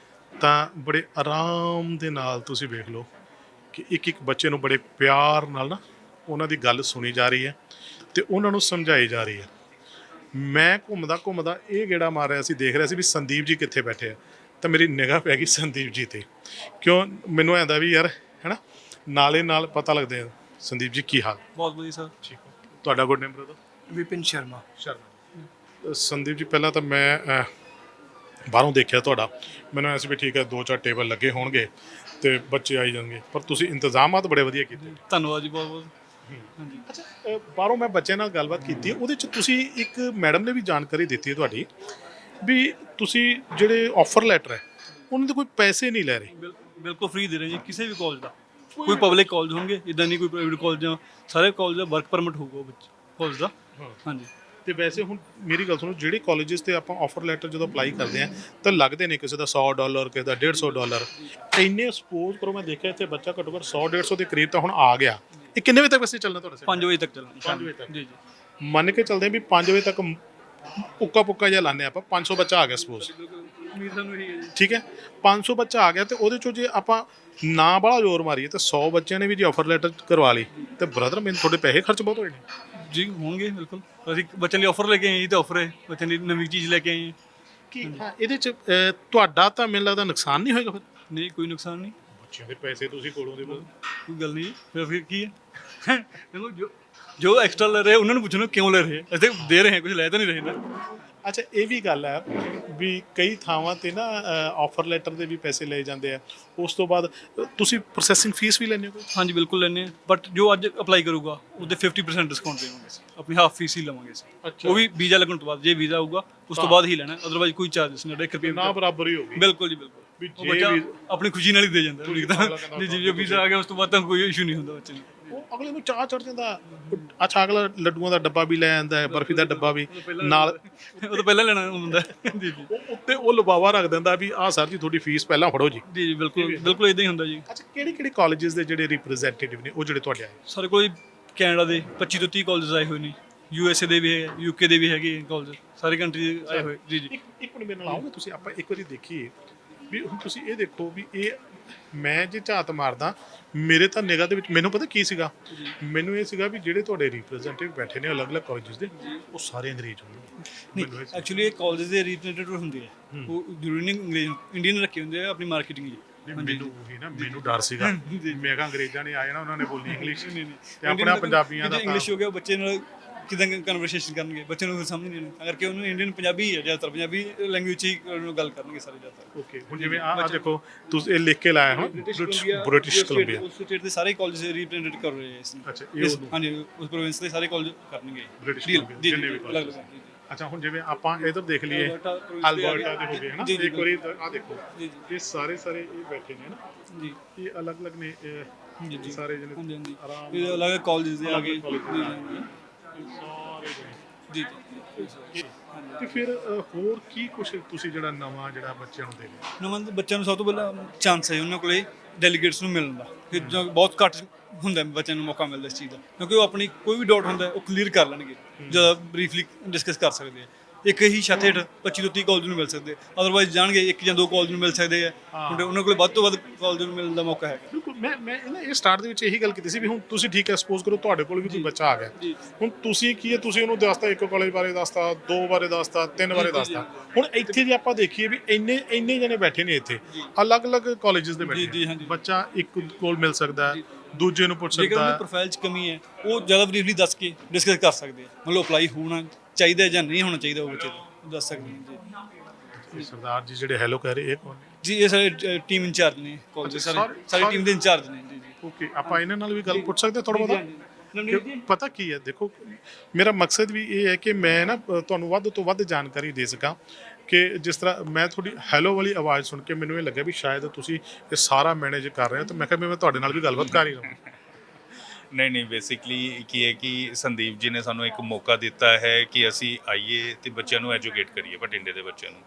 ਤਾਂ ਬੜੇ ਆਰਾਮ ਦੇ ਨਾਲ ਤੁਸੀਂ ਵੇਖ ਲਓ ਕਿ ਇੱਕ ਬੱਚੇ ਨੂੰ ਬੜੇ ਪਿਆਰ ਨਾਲ ਨਾ ਉਹਨਾਂ ਦੀ ਗੱਲ ਸੁਣੀ ਜਾ ਰਹੀ ਹੈ ਤੇ ਉਹਨਾਂ ਨੂੰ ਸਮਝਾਈ ਜਾ ਰਹੀ ਹੈ। ਮੈਂ ਘੁੰਮਦਾ ਇਹ ਗੇੜਾ ਮਾਰ ਰਿਹਾ ਸੀ, ਦੇਖ ਰਿਹਾ ਸੀ ਵੀ ਸੰਦੀਪ ਜੀ ਕਿੱਥੇ ਬੈਠੇ ਆ, ਤਾਂ ਮੇਰੀ ਨਿਗਾਹ ਪੈ ਗਈ ਸੰਦੀਪ ਜੀ ਤੇ। ਕਿਉਂ ਮੈਨੂੰ ਆਂਦਾ ਵੀ ਯਾਰ ਹੈ ਨਾ, ਨਾਲੇ ਨਾਲ ਪਤਾ ਲੱਗਦੇ ਆ। ਸੰਦੀਪ ਜੀ ਕੀ ਹਾਲ? ਬਹੁਤ ਵਧੀਆ ਸਰ। ਠੀਕ ਹੋ? ਤੁਹਾਡਾ good name brother? Vipin Sharma. Sandeep ji, ਪਹਿਲਾਂ ਤਾਂ ਮੈਂ ਬਾਹਰੋਂ ਦੇਖਿਆ ਤੁਹਾਡਾ, ਮੈਨੂੰ ਐਸੀ ਵੀ ਠੀਕ ਹੈ 2-4 ਟੇਬਲ ਲੱਗੇ ਹੋਣਗੇ ਤੇ ਬੱਚੇ ਆਈ ਜਾਣਗੇ, ਪਰ ਤੁਸੀਂ ਇੰਤਜ਼ਾਮਾਤ ਬੜੇ ਵਧੀਆ ਕੀਤੇ। ਧੰਨਵਾਦ ਜੀ, ਬਹੁਤ ਬਹੁਤ। ਹਾਂਜੀ। ਅੱਛਾ, ਬਾਹਰੋਂ ਮੈਂ ਬੱਚਿਆਂ ਨਾਲ ਗੱਲਬਾਤ ਕੀਤੀ ਹੈ, ਉਹਦੇ 'ਚ ਤੁਸੀਂ ਇੱਕ ਮੈਡਮ ਨੇ ਵੀ ਜਾਣਕਾਰੀ ਦਿੱਤੀ ਹੈ ਤੁਹਾਡੀ ਵੀ ਤੁਸੀਂ ਜਿਹੜੇ ਆਫਰ ਲੈਟਰ ਹੈ ਉਹਨਾਂ ਦੇ ਕੋਈ ਪੈਸੇ ਨਹੀਂ ਲੈ ਰਹੇ। ਬਿਲਕੁਲ ਫ੍ਰੀ ਦੇ ਰਹੇ ਜੀ ਕਿਸੇ ਵੀ ਕਾਲਜ ਦਾ, ਕੋਈ ਪਬਲਿਕ ਕਾਲਜ ਹੋਣਗੇ ਇਦਾਂ ਨਹੀਂ ਕੋਈ ਪ੍ਰਾਈਵੇਟ ਕਾਲਜ ਜਾਂ ਸਾਰੇ ਕਾਲਜ ਦਾ ਵਰਕ ਪਰਮਿਟ ਹੋਊਗਾ ਬੱਚੇ ਕਾਲਜ ਦਾ। ਹਾਂਜੀ ਤੇ ਵੈਸੇ ਹੁਣ ਮੇਰੀ ਗੱਲ ਸੁਣੋ, ਜਿਹੜੇ ਕਾਲਜਸ ਤੇ ਆਪਾਂ ਆਫਰ ਲੈਟਰ ਜਦੋਂ ਅਪਲਾਈ ਕਰਦੇ ਆ ਤਾਂ ਲੱਗਦੇ ਨੇ ਕਿਸੇ ਦਾ $100 ਕਿਸੇ ਦਾ $150 ਇੰਨੇ। ਸਪੋਜ਼ ਕਰੋ ਮੈਂ ਦੇਖਿਆ ਇੱਥੇ ਬੱਚਾ ਘੱਟੋ ਘੱਟ 100-150 ਦੇ ਕਰੀਬ ਤਾਂ ਹੁਣ ਆ ਗਿਆ। ਇਹ ਕਿੰਨੇ ਵਜੇ ਤੱਕ ਵੈਸੇ ਚੱਲਣਾ ਤੁਹਾਡੇ 5 ਵਜੇ ਤੱਕ ਚੱਲਣਾ। 5 ਵਜੇ ਤੱਕ ਜੀ ਜੀ ਮੰਨ ਕੇ ਚੱਲਦੇ ਆ ਵੀ 5 ਵਜੇ ਤੱਕ ਉੱਕਾ ਪੁੱਕਾ ਜਿਹਾ ਲਾਉਂਦੇ ਆਪਾਂ, 500 ਬੱਚਾ ਆ ਗਿਆ ਸਪੋਜ਼, ਉਮੀਦ ਸਾਨੂੰ ਇਹੀ ਹੈ ਜੀ। ਠੀਕ ਹੈ 500 ਬੱਚਾ ਆ ਗਿਆ ਤੇ ਉਹਦੇ ਚੋਂ ਜੇ ਆਪਾਂ ਨਾ ਬੜਾ ਜ਼ੋਰ ਮਾਰੀਏ ਤਾਂ 100 ਬੱਚਿਆਂ ਨੇ ਵੀ ਜੇ ਆਫਰ ਲੈਟਰ ਕਰਵਾ ਲਈ ਤੇ ਬ੍ਰਦਰ ਮੈਨੂੰ ਤੁਹਾਡੇ ਪੈਸੇ ਖਰਚ ਬਹੁਤ ਹੋਏ ਨੇ। ਜੀ ਹੋਣਗੇ ਬਿਲਕੁਲ, ਅਸੀਂ ਬੱਚਿਆਂ ਲਈ ਆਫਰ ਲੈ ਕੇ ਆਏ ਜੀ, ਤਾਂ ਆਫਰ ਹੈ ਬੱਚਿਆਂ ਦੀ ਨਵੀਂ ਚੀਜ਼ ਲੈ ਕੇ ਆਏ ਹਾਂ। ਕਿ ਇਹਦੇ ਚ ਤੁਹਾਡਾ ਤਾਂ ਮੈਨੂੰ ਲੱਗਦਾ ਨੁਕਸਾਨ ਨਹੀਂ ਹੋਏਗਾ ਫਿਰ? ਨਹੀਂ ਕੋਈ ਨੁਕਸਾਨ ਨਹੀਂ, ਬੱਚਿਆਂ ਦੇ ਪੈਸੇ ਤੁਸੀਂ ਕੋਲੋਂ ਦੇ ਕੋਈ ਗੱਲ ਨਹੀਂ। ਫਿਰ ਕੀ ਹੈ ਦੇਖੋ ਜੋ ਐਕਸਟਰਾ ਲੈ ਰਹੇ ਉਹਨਾਂ ਨੂੰ ਪੁੱਛਣਾ ਕਿਉਂ ਲੈ ਰਹੇ, ਅਸੀਂ ਦੇ ਰਹੇ ਹਾਂ, ਕੁਝ ਲੈ ਤਾਂ ਨਹੀਂ ਰਹੇ ਨਾ। ਅੱਛਾ ਇਹ ਵੀ ਗੱਲ ਹੈ ਵੀ ਕਈ ਥਾਵਾਂ ਤੇ ਨਾ ਆਫਰ ਲੈਟਰ ਦੇ ਵੀ ਪੈਸੇ ਲਏ ਜਾਂਦੇ ਆ, ਉਸ ਤੋਂ ਬਾਅਦ ਤੁਸੀਂ ਪ੍ਰੋਸੈਸਿੰਗ ਫੀਸ ਵੀ ਲੈਂਦੇ ਹੋ ਕੋਈ? ਹਾਂਜੀ ਬਿਲਕੁਲ ਲੈਂਦੇ ਹਾਂ, ਬਟ ਜੋ ਅੱਜ ਅਪਲਾਈ ਕਰੂਗਾ ਉਹਦੇ 50% ਡਿਸਕਾਊਂਟ ਦੇਵਾਂਗੇ ਅਸੀਂ, ਆਪਣੀ ਹਾਫ ਫੀਸ ਹੀ ਲਵਾਂਗੇ ਅਸੀਂ। ਉਹ ਵੀ ਵੀਜ਼ਾ ਲੱਗਣ ਤੋਂ ਬਾਅਦ, ਜੇ ਵੀਜ਼ਾ ਆਊਗਾ ਉਸ ਤੋਂ ਬਾਅਦ ਹੀ ਲੈਣਾ, ਅਦਰਵਾਈਜ਼ ਕੋਈ ਚਾਰਜਸ ਨਹੀਂ, 1 ਰੁਪਏ ਨਾ ਬਰਾਬਰ ਹੀ ਹੋਗੀ। ਬਿਲਕੁਲ ਜੀ ਬਿਲਕੁਲ, ਵੀ ਉਹ ਬੱਚਾ ਆਪਣੀ ਖੁਸ਼ੀ ਨਾਲ ਹੀ ਦੇ ਜਾਂਦਾ ਜੀ। ਜੇ ਵੀਜ਼ਾ ਆ ਗਿਆ ਉਸ ਤੋਂ ਬਾਅਦ ਤਾਂ ਕੋਈ ਇਸ਼ੂ ਨਹੀਂ ਹੁੰਦਾ ਬੱਚੇ ਨੂੰ। ਉਹ ਅਗਲੇ ਨੂੰ ਚਾਹ ਚੜ ਜਾਂਦਾ। ਅੱਛਾ ਅਗਲਾ ਲੱਡੂਆਂ ਦਾ ਡੱਬਾ ਵੀ ਲੈ ਆਂਦਾ ਹੈ, ਬਰਫੀ ਦਾ ਡੱਬਾ ਵੀ ਨਾਲ, ਉਹ ਤੋਂ ਪਹਿਲਾਂ ਲੈਣਾ ਹੁੰਦਾ ਜੀ ਜੀ। ਉਹ ਉੱਤੇ ਉਹ ਲਬਾਵਾ ਰੱਖ ਦਿੰਦਾ ਵੀ ਆਹ ਸਰ ਜੀ ਤੁਹਾਡੀ ਫੀਸ ਪਹਿਲਾਂ ਫੜੋ ਜੀ। ਜੀ ਜੀ ਬਿਲਕੁਲ ਬਿਲਕੁਲ ਇਦਾਂ ਹੀ ਹੁੰਦਾ ਜੀ। ਅੱਛਾ ਕਿਹੜੇ ਕਾਲਜਸ ਦੇ ਜਿਹੜੇ ਰਿਪਰੈਜ਼ੈਂਟੇਟਿਵ ਨੇ ਉਹ ਜਿਹੜੇ ਤੁਹਾਡੇ ਆਏ? ਸਾਡੇ ਕੋਲ ਕੈਨੇਡਾ ਦੇ 25 ਤੋਂ 30 ਕਾਲਜਸ ਆਏ ਹੋਏ ਨੇ, USA ਦੇ ਵੀ ਹੈ, UK ਦੇ ਵੀ ਹੈਗੇ ਕਾਲਜ, ਸਾਰੇ ਕੰਟਰੀ ਦੇ ਆਏ ਹੋਏ ਜੀ ਜੀ। ਇੱਕ ਮਿੰਟ ਮੇਰੇ ਨਾਲ ਆਓਗੇ ਤੁਸੀਂ, ਆਪਾਂ ਇੱਕ ਵਾਰੀ ਦੇਖੀਏ ਵੀ ਹੁਣ ਤੁਸੀਂ ਇਹ ਦੇਖੋ ਵੀ ਇਹ ਮੈਂ ਜੇ ਝਾਤ ਮਾਰਦਾ ਮੇਰੇ ਤਾਂ ਨਿਗਾਹ ਦੇ ਵਿੱਚ ਮੈਨੂੰ ਪਤਾ ਕੀ ਸੀਗਾ, ਮੈਨੂੰ ਇਹ ਸੀਗਾ ਵੀ ਜਿਹੜੇ ਤੁਹਾਡੇ ਰਿਪਰੈਜ਼ੈਂਟੇਟਿਵ ਬੈਠੇ ਨੇ ਅਲੱਗ-ਅਲੱਗ ਕਾਲਜਸ ਦੇ ਉਹ ਸਾਰੇ ਅੰਗਰੇਜ਼ ਹੋਣਗੇ। ਨਹੀਂ ਐਕਚੁਅਲੀ ਇਹ ਕਾਲਜ ਦੇ ਰਿਪਰੈਜ਼ੈਂਟੇਟਿਵ ਹੁੰਦੇ ਆ, ਉਹ ਜ਼ਰੂਰੀ ਨਹੀਂ ਅੰਗਰੇਜ਼ ਇੰਡੀਅਨ ਰੱਖੇ ਹੁੰਦੇ ਆ ਆਪਣੀ ਮਾਰਕੀਟਿੰਗ ਲਈ। ਮੈਨੂੰ ਉਹੀ ਨਾ ਮੈਨੂੰ ਡਰ ਸੀਗਾ ਮੈਂ ਕਿਹਾ ਅੰਗਰੇਜ਼ਾਂ ਨੇ ਆ ਜਾਣਾ ਉਹਨਾਂ ਨੇ ਬੋਲਣੀ ਇੰਗਲਿਸ਼ ਤੇ ਆਪਣਾ ਪੰਜਾਬੀਆਂ ਦਾ ਇੰਗਲਿਸ਼ ਹੋ ਗਿਆ, ਬੱਚੇ ਨਾਲ ਕਿਦਾਂ ਕਨਵਰਸੇਸ਼ਨ ਕਰਨਗੇ, ਬੱਚੇ ਨੂੰ ਸਮਝ ਨਹੀਂ ਆਉਣੀ, ਅਗਰ ਕਿ ਉਹਨੂੰ ਇੰਡੀਅਨ ਪੰਜਾਬੀ ਹੈ ਜ਼ਿਆਦਾਤਰ, ਪੰਜਾਬੀ ਲੈਂਗੁਏਜ ਹੀ ਗੱਲ ਕਰਨਗੇ ਸਾਰੇ ਜ਼ਿਆਦਾਤਰ। ਓਕੇ ਹੁਣ ਜਿਵੇਂ ਆ ਦੇਖੋ ਤੁਸੀਂ ਇਹ ਲਿਖ ਕੇ ਲਾਇਆ ਹੋ ਬ੍ਰਿਟਿਸ਼ ਕੋਲੰਬੀਆ, ਉਸ ਸਟੇਟ ਦੇ ਸਾਰੇ ਕਾਲਜ ਰਿਪਰੈਜ਼ੈਂਟ ਕਰ ਰਹੇ ਇਸ ਨੂੰ। ਅੱਛਾ ਇਹ ਹਾਂਜੀ ਉਸ ਪ੍ਰੋਵਿੰਸ ਦੇ ਸਾਰੇ ਕਾਲਜ ਕਰਨਗੇ ਬ੍ਰਿਟਿਸ਼ ਜੀ ਕੋਲੰਬੀਆ ਜਿੰਨੇ ਵੀ ਅਲੱਗ ਕਾਲਜ। ਅਲੱਗ। ਅੱਛਾ ਹੁਣ ਜਿਵੇਂ ਆਪਾਂ ਇਧਰ ਦੇਖ ਲਈਏ ਅਲਬਰਟਾ ਦੇ ਹੋ ਗਏ ਹਨਾ, ਇੱਕ ਵਾਰੀ ਆ ਦੇਖੋ ਇਹ ਸਾਰੇ ਇਹ ਬੈਠੇ ਨੇ ਨਾ ਜੀ, ਇਹ ਅਲੱਗ-ਅਲੱਗ ਨੇ ਜੀ ਜੀ ਸਾਰੇ ਜਿਹੜੇ ਹਾਂਜੀ ਹਾਂਜੀ, ਆਰਾਮ ਇਹ ਅਲੱਗ ਕਾਲਜ ਦੇ ਆ ਗਏ ਜੀ ਜੀ। ਤੇ ਫਿਰ ਹੋਰ ਕੀ ਕੁਝ ਤੁਸੀਂ ਜਿਹੜਾ ਨਵਾਂ ਜਿਹੜਾ ਬੱਚਿਆਂ ਨੂੰ ਦੇ ਰਹੇ? ਨਵਾਂ ਬੱਚਿਆਂ ਨੂੰ ਸਭ ਤੋਂ ਪਹਿਲਾਂ ਚਾਂਸ ਹੈ ਉਹਨਾਂ ਕੋਲੇ ਡੈਲੀਗੇਟਸ ਨੂੰ ਮਿਲਣ ਦਾ, ਕਿ ਬਹੁਤ ਘੱਟ ਹੁੰਦਾ ਬੱਚਿਆਂ ਨੂੰ ਮੌਕਾ ਮਿਲਦਾ ਇਸ ਚੀਜ਼ ਦਾ, ਕਿਉਂਕਿ ਉਹ ਆਪਣੀ ਕੋਈ ਵੀ ਡਾਊਟ ਹੁੰਦਾ ਉਹ ਕਲੀਅਰ ਕਰ ਲੈਣਗੇ, ਜ਼ਿਆਦਾ ਬਰੀਫਲੀ ਡਿਸਕਸ ਕਰ ਸਕਦੇ ਆ। ਇੱਕ ਹੀ ਛੱਤ ਹੇਠ 25 ਤੋਂ 30 ਕਾਲਜ ਨੂੰ ਮਿਲ ਸਕਦੇ, ਅਦਰਵਾਈਜ਼ ਜਾਣਗੇ 1 ਜਾਂ 2 ਕਾਲਜ ਨੂੰ ਮਿਲ ਸਕਦੇ ਆ, ਉਹਨਾਂ ਕੋਲ ਵੱਧ ਤੋਂ ਵੱਧ ਕਾਲਜ ਨੂੰ ਮਿਲਣ ਦਾ ਮੌਕਾ ਹੈ। ਬਿਲਕੁਲ ਮੈਂ ਇਹ ਸਟਾਰਟ ਦੇ ਵਿੱਚ ਇਹੀ ਗੱਲ ਕੀਤੀ ਸੀ ਵੀ ਹੁਣ ਤੁਸੀਂ ਠੀਕ ਹੈ ਸਪੋਜ਼ ਕਰੋ ਤੁਹਾਡੇ ਕੋਲ ਵੀ ਕੋਈ ਬੱਚਾ ਆ ਗਿਆ, ਹੁਣ ਤੁਸੀਂ ਕੀ ਹੈ ਤੁਸੀਂ ਉਹਨੂੰ ਦੱਸਤਾ 1 ਕਾਲਜ ਬਾਰੇ ਦੱਸਤਾ, 2 ਬਾਰੇ ਦੱਸਤਾ, 3 ਬਾਰੇ ਦੱਸਤਾ। ਹੁਣ ਇੱਥੇ ਜੇ ਆਪਾਂ ਦੇਖੀਏ ਵੀ ਇੰਨੇ ਜਣੇ ਬੈਠੇ ਨੇ ਇੱਥੇ ਅਲੱਗ-ਅਲੱਗ ਕਾਲਜਸ ਦੇ ਬੈਠੇ, ਬੱਚਾ ਇੱਕ ਕੋਲ ਮਿਲ ਸਕਦਾ ਹੈ, ਦੂਜੇ ਨੂੰ ਪੁੱਛ ਜੇਕਰ ਸਕਦਾ ਉਹਦੀ ਹੈ। ਪ੍ਰੋਫਾਈਲ 'ਚ ਕਮੀ ਹੈ ਉਹ ਜ਼ਿਆਦਾ ਬਰੀਫਲੀ ਦੱਸ ਕੇ ਡਿਸਕਸ ਕਰ ਸਕਦੇ ਆ, ਮਤਲਬ ਅਪਲਾਈ ਹੋਣਾ ਚਾਹੀਦਾ ਜਾਂ ਨਹੀਂ ਹੋਣਾ ਚਾਹੀਦਾ ਉਹ ਬੱਚੇ ਦਾ ਦੱਸ ਸਕਦੇ ਆ ਜੀ। ਸਰਦਾਰ ਜੀ ਜਿਹੜੇ ਹੈਲੋ ਕਹਿ ਰਹੇ ਇਹ ਕੌਣ ਨੇ? ਜੀ ਇਹ ਸਾਰੇ ਟੀਮ ਇੰਚਾਰਜ ਨੇ ਕਾਲਜ, ਸਾਰੀ ਟੀਮ ਦੇ ਇੰਚਾਰਜ ਨੇ ਜੀ ਜੀ। ਓਕੇ ਆਪਾਂ ਇਹਨਾਂ ਨਾਲ ਵੀ ਗੱਲ ਪੁੱਛ ਸਕਦੇ ਥੋੜਾ ਬਹੁਤਾ? ਪਤਾ ਕੀ ਹੈ ਦੇਖੋ ਮੇਰਾ ਮਕਸਦ ਵੀ ਇਹ ਹੈ ਕਿ ਮੈਂ ਨਾ ਤੁਹਾਨੂੰ ਵੱਧ ਤੋਂ ਵੱਧ ਜਾਣਕਾਰੀ ਦੇ ਸਕਾਂ, ਕਿ ਜਿਸ ਤਰ੍ਹਾਂ ਮੈਂ ਤੁਹਾਡੀ ਹੈਲੋ ਵਾਲੀ ਆਵਾਜ਼ ਸੁਣ ਕੇ ਮੈਨੂੰ ਇਹ ਲੱਗਿਆ ਵੀ ਸ਼ਾਇਦ ਤੁਸੀਂ ਇਹ ਸਾਰਾ ਮੈਨੇਜ ਕਰ ਰਹੇ ਹੋ, ਤਾਂ ਮੈਂ ਕਿਹਾ ਮੈਂ ਤੁਹਾਡੇ ਨਾਲ ਵੀ ਗੱਲਬਾਤ ਕਰ ਹੀ ਰਹਾਂ। ਨਹੀਂ ਬੇਸਿਕਲੀ ਕੀ ਹੈ ਕਿ ਸੰਦੀਪ ਜੀ ਨੇ ਸਾਨੂੰ ਇੱਕ ਮੌਕਾ ਦਿੱਤਾ ਹੈ ਕਿ ਅਸੀਂ ਆਈਏ ਤੇ ਬੱਚਿਆਂ ਨੂੰ ਐਜੂਕੇਟ ਕਰੀਏ, ਬਠਿੰਡੇ ਦੇ ਬੱਚਿਆਂ ਨੂੰ।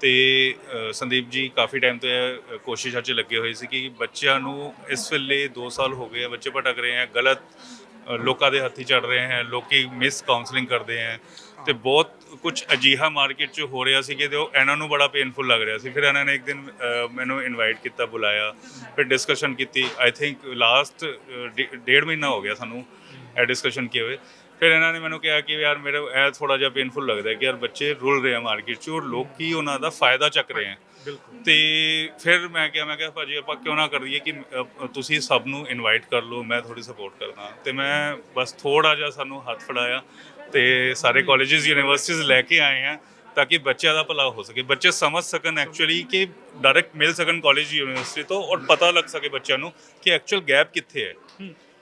ਤੇ ਸੰਦੀਪ ਜੀ ਕਾਫੀ ਟਾਈਮ ਤੋਂ ਇਹ ਕੋਸ਼ਿਸ਼ਾਂ 'ਚ ਲੱਗੇ ਹੋਏ ਸੀ ਕਿ ਬੱਚਿਆਂ ਨੂੰ ਇਸ ਵੇਲੇ 2 ਸਾਲ ਹੋ ਗਏ ਆ, ਬੱਚੇ ਭਟਕ ਰਹੇ ਹੈ, ਗਲਤ ਲੋਕਾਂ ਦੇ ਹੱਥੀ ਚੜ ਰਹੇ ਹੈ, ਲੋਕੀ ਮਿਸ ਕਾਉਂਸਲਿੰਗ ਕਰਦੇ ਹੈ, ਤੇ ਬਹੁਤ ਕੁਝ ਅਜਿਹਾ ਮਾਰਕੀਟ 'ਚ ਹੋ ਰਿਹਾ ਸੀ ਕਿ ਤੇ ਉਹ ਇਹਨਾਂ ਨੂੰ ਬੜਾ ਪੇਨਫੁਲ ਲੱਗ ਰਿਹਾ ਸੀ। ਫਿਰ ਇਹਨਾਂ ਨੇ ਇੱਕ ਦਿਨ ਮੈਨੂੰ ਇਨਵਾਈਟ ਕੀਤਾ, ਬੁਲਾਇਆ, ਫਿਰ ਡਿਸਕਸ਼ਨ ਕੀਤੀ। ਆਈ ਥਿੰਕ ਲਾਸਟ 1.5 ਮਹੀਨਾ ਹੋ ਗਿਆ ਸਾਨੂੰ ਇਹ ਡਿਸਕਸ਼ਨ ਕੀਤੇ ਹੋਏ। ਫਿਰ ਇਹਨਾਂ ਨੇ ਮੈਨੂੰ ਕਿਹਾ ਕਿ ਯਾਰ ਮੇਰੇ ਇਹ ਥੋੜਾ ਜਿਹਾ ਪੇਨਫੁਲ ਲੱਗਦਾ ਕਿ ਯਾਰ ਬੱਚੇ ਰੁਲ ਰਹੇ ਆ ਮਾਰਕੀਟ 'ਚ ਔਰ ਲੋਕੀ ਉਹਨਾਂ ਦਾ ਫਾਇਦਾ ਚੱਕ ਰਹੇ ਆ। ਤੇ ਫਿਰ ਮੈਂ ਕਿਹਾ ਭਾਜੀ ਆਪਾਂ ਕਿਉਂ ਨਾ ਕਰੀਏ ਕਿ ਤੁਸੀਂ ਸਭ ਨੂੰ ਇਨਵਾਈਟ ਕਰ ਲਓ, ਮੈਂ ਥੋੜੀ ਸਪੋਰਟ ਕਰਦਾ। ਤੇ ਮੈਂ ਬਸ ਥੋੜਾ ਜਿਹਾ ਸਾਨੂੰ ਹੱਥ ਫੜਾਇਆ ਤੇ ਸਾਰੇ ਕਾਲਜਸ ਯੂਨੀਵਰਸਿਟੀਜ਼ ਲੈ ਕੇ ਆਏ ਆ ਤਾਂ ਕਿ ਬੱਚਿਆਂ ਦਾ ਭਲਾ ਹੋ ਸਕੇ, ਬੱਚੇ ਸਮਝ ਸਕਣ ਐਕਚੁਅਲੀ ਕਿ ਡਾਇਰੈਕਟ ਮਿਲ ਸਕਣ ਕਾਲਜ ਯੂਨੀਵਰਸਿਟੀ ਤੋਂ, ਔਰ ਪਤਾ ਲੱਗ ਸਕੇ ਬੱਚਿਆਂ ਨੂੰ ਕਿ ਐਕਚੁਅਲ ਗੈਪ ਕਿੱਥੇ ਹੈ।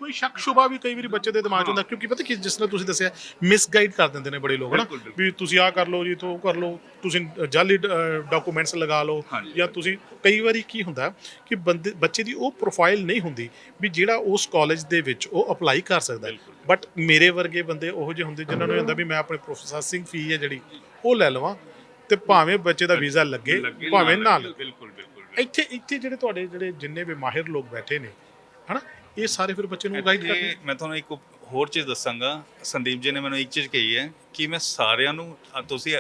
ਕੋਈ ਸ਼ੱਕ ਸ਼ੁਬਾ ਵੀ ਕਈ ਵਾਰੀ ਬੱਚੇ ਦੇ ਦਿਮਾਗ 'ਚ ਹੁੰਦਾ, ਕਿਉਂਕਿ ਪਤਾ ਕੀ, ਜਿਸ ਤਰ੍ਹਾਂ ਤੁਸੀਂ ਦੱਸਿਆ ਮਿਸਗਾਈਡ ਕਰ ਦਿੰਦੇ ਨੇ ਬੜੇ ਲੋਕ ਨਾ, ਵੀ ਤੁਸੀਂ ਆਹ ਕਰ ਲਓ ਜੀ, ਤੋ ਕਰ ਲਓ, ਤੁਸੀਂ ਜਾਲੀ ਡਾਕੂਮੈਂਟਸ ਲਗਾ ਲਓ, ਜਾਂ ਤੁਸੀਂ ਕਈ ਵਾਰੀ ਕੀ ਹੁੰਦਾ ਕਿ ਬੱਚੇ ਦੀ ਉਹ ਪ੍ਰੋਫਾਈਲ ਨਹੀਂ ਹੁੰਦੀ ਵੀ ਜਿਹੜਾ ਉਸ ਕਾਲਜ ਦੇ ਵਿੱਚ ਉਹ ਅਪਲਾਈ ਕਰ ਸਕਦਾ। ਬਟ ਮੇਰੇ ਵਰਗੇ ਬੰਦੇ ਉਹੋ ਜਿਹੇ ਹੁੰਦੇ ਜਿਨ੍ਹਾਂ ਨੂੰ ਹੁੰਦਾ ਵੀ ਮੈਂ ਆਪਣੇ ਪ੍ਰੋਸੈਸਿੰਗ ਫੀ ਹੈ ਜਿਹੜੀ ਉਹ ਲੈ ਲਵਾਂ, ਤੇ ਭਾਵੇਂ ਬੱਚੇ ਦਾ ਵੀਜ਼ਾ ਲੱਗੇ ਭਾਵੇਂ ਨਾ ਲੱਗੇ। ਇੱਥੇ ਜਿਹੜੇ ਤੁਹਾਡੇ ਜਿਹੜੇ ਜਿੰਨੇ ਵੀ ਮਾਹਿਰ ਲੋਕ ਬੈਠੇ ਨੇ ਹਨਾ, ਇਹ ਸਾਰੇ ਫਿਰ ਬੱਚੇ ਨੂੰ ਗਾਈਡ ਕਰਦੇ। ਮੈਂ ਤੁਹਾਨੂੰ ਇੱਕ ਹੋਰ ਚੀਜ਼ ਦੱਸਾਂਗਾ, ਸੰਦੀਪ ਜੀ ਨੇ ਮੈਨੂੰ ਇੱਕ ਚੀਜ਼ ਕਹੀ ਹੈ ਕਿ ਮੈਂ ਸਾਰਿਆਂ ਨੂੰ, ਤੁਸੀਂ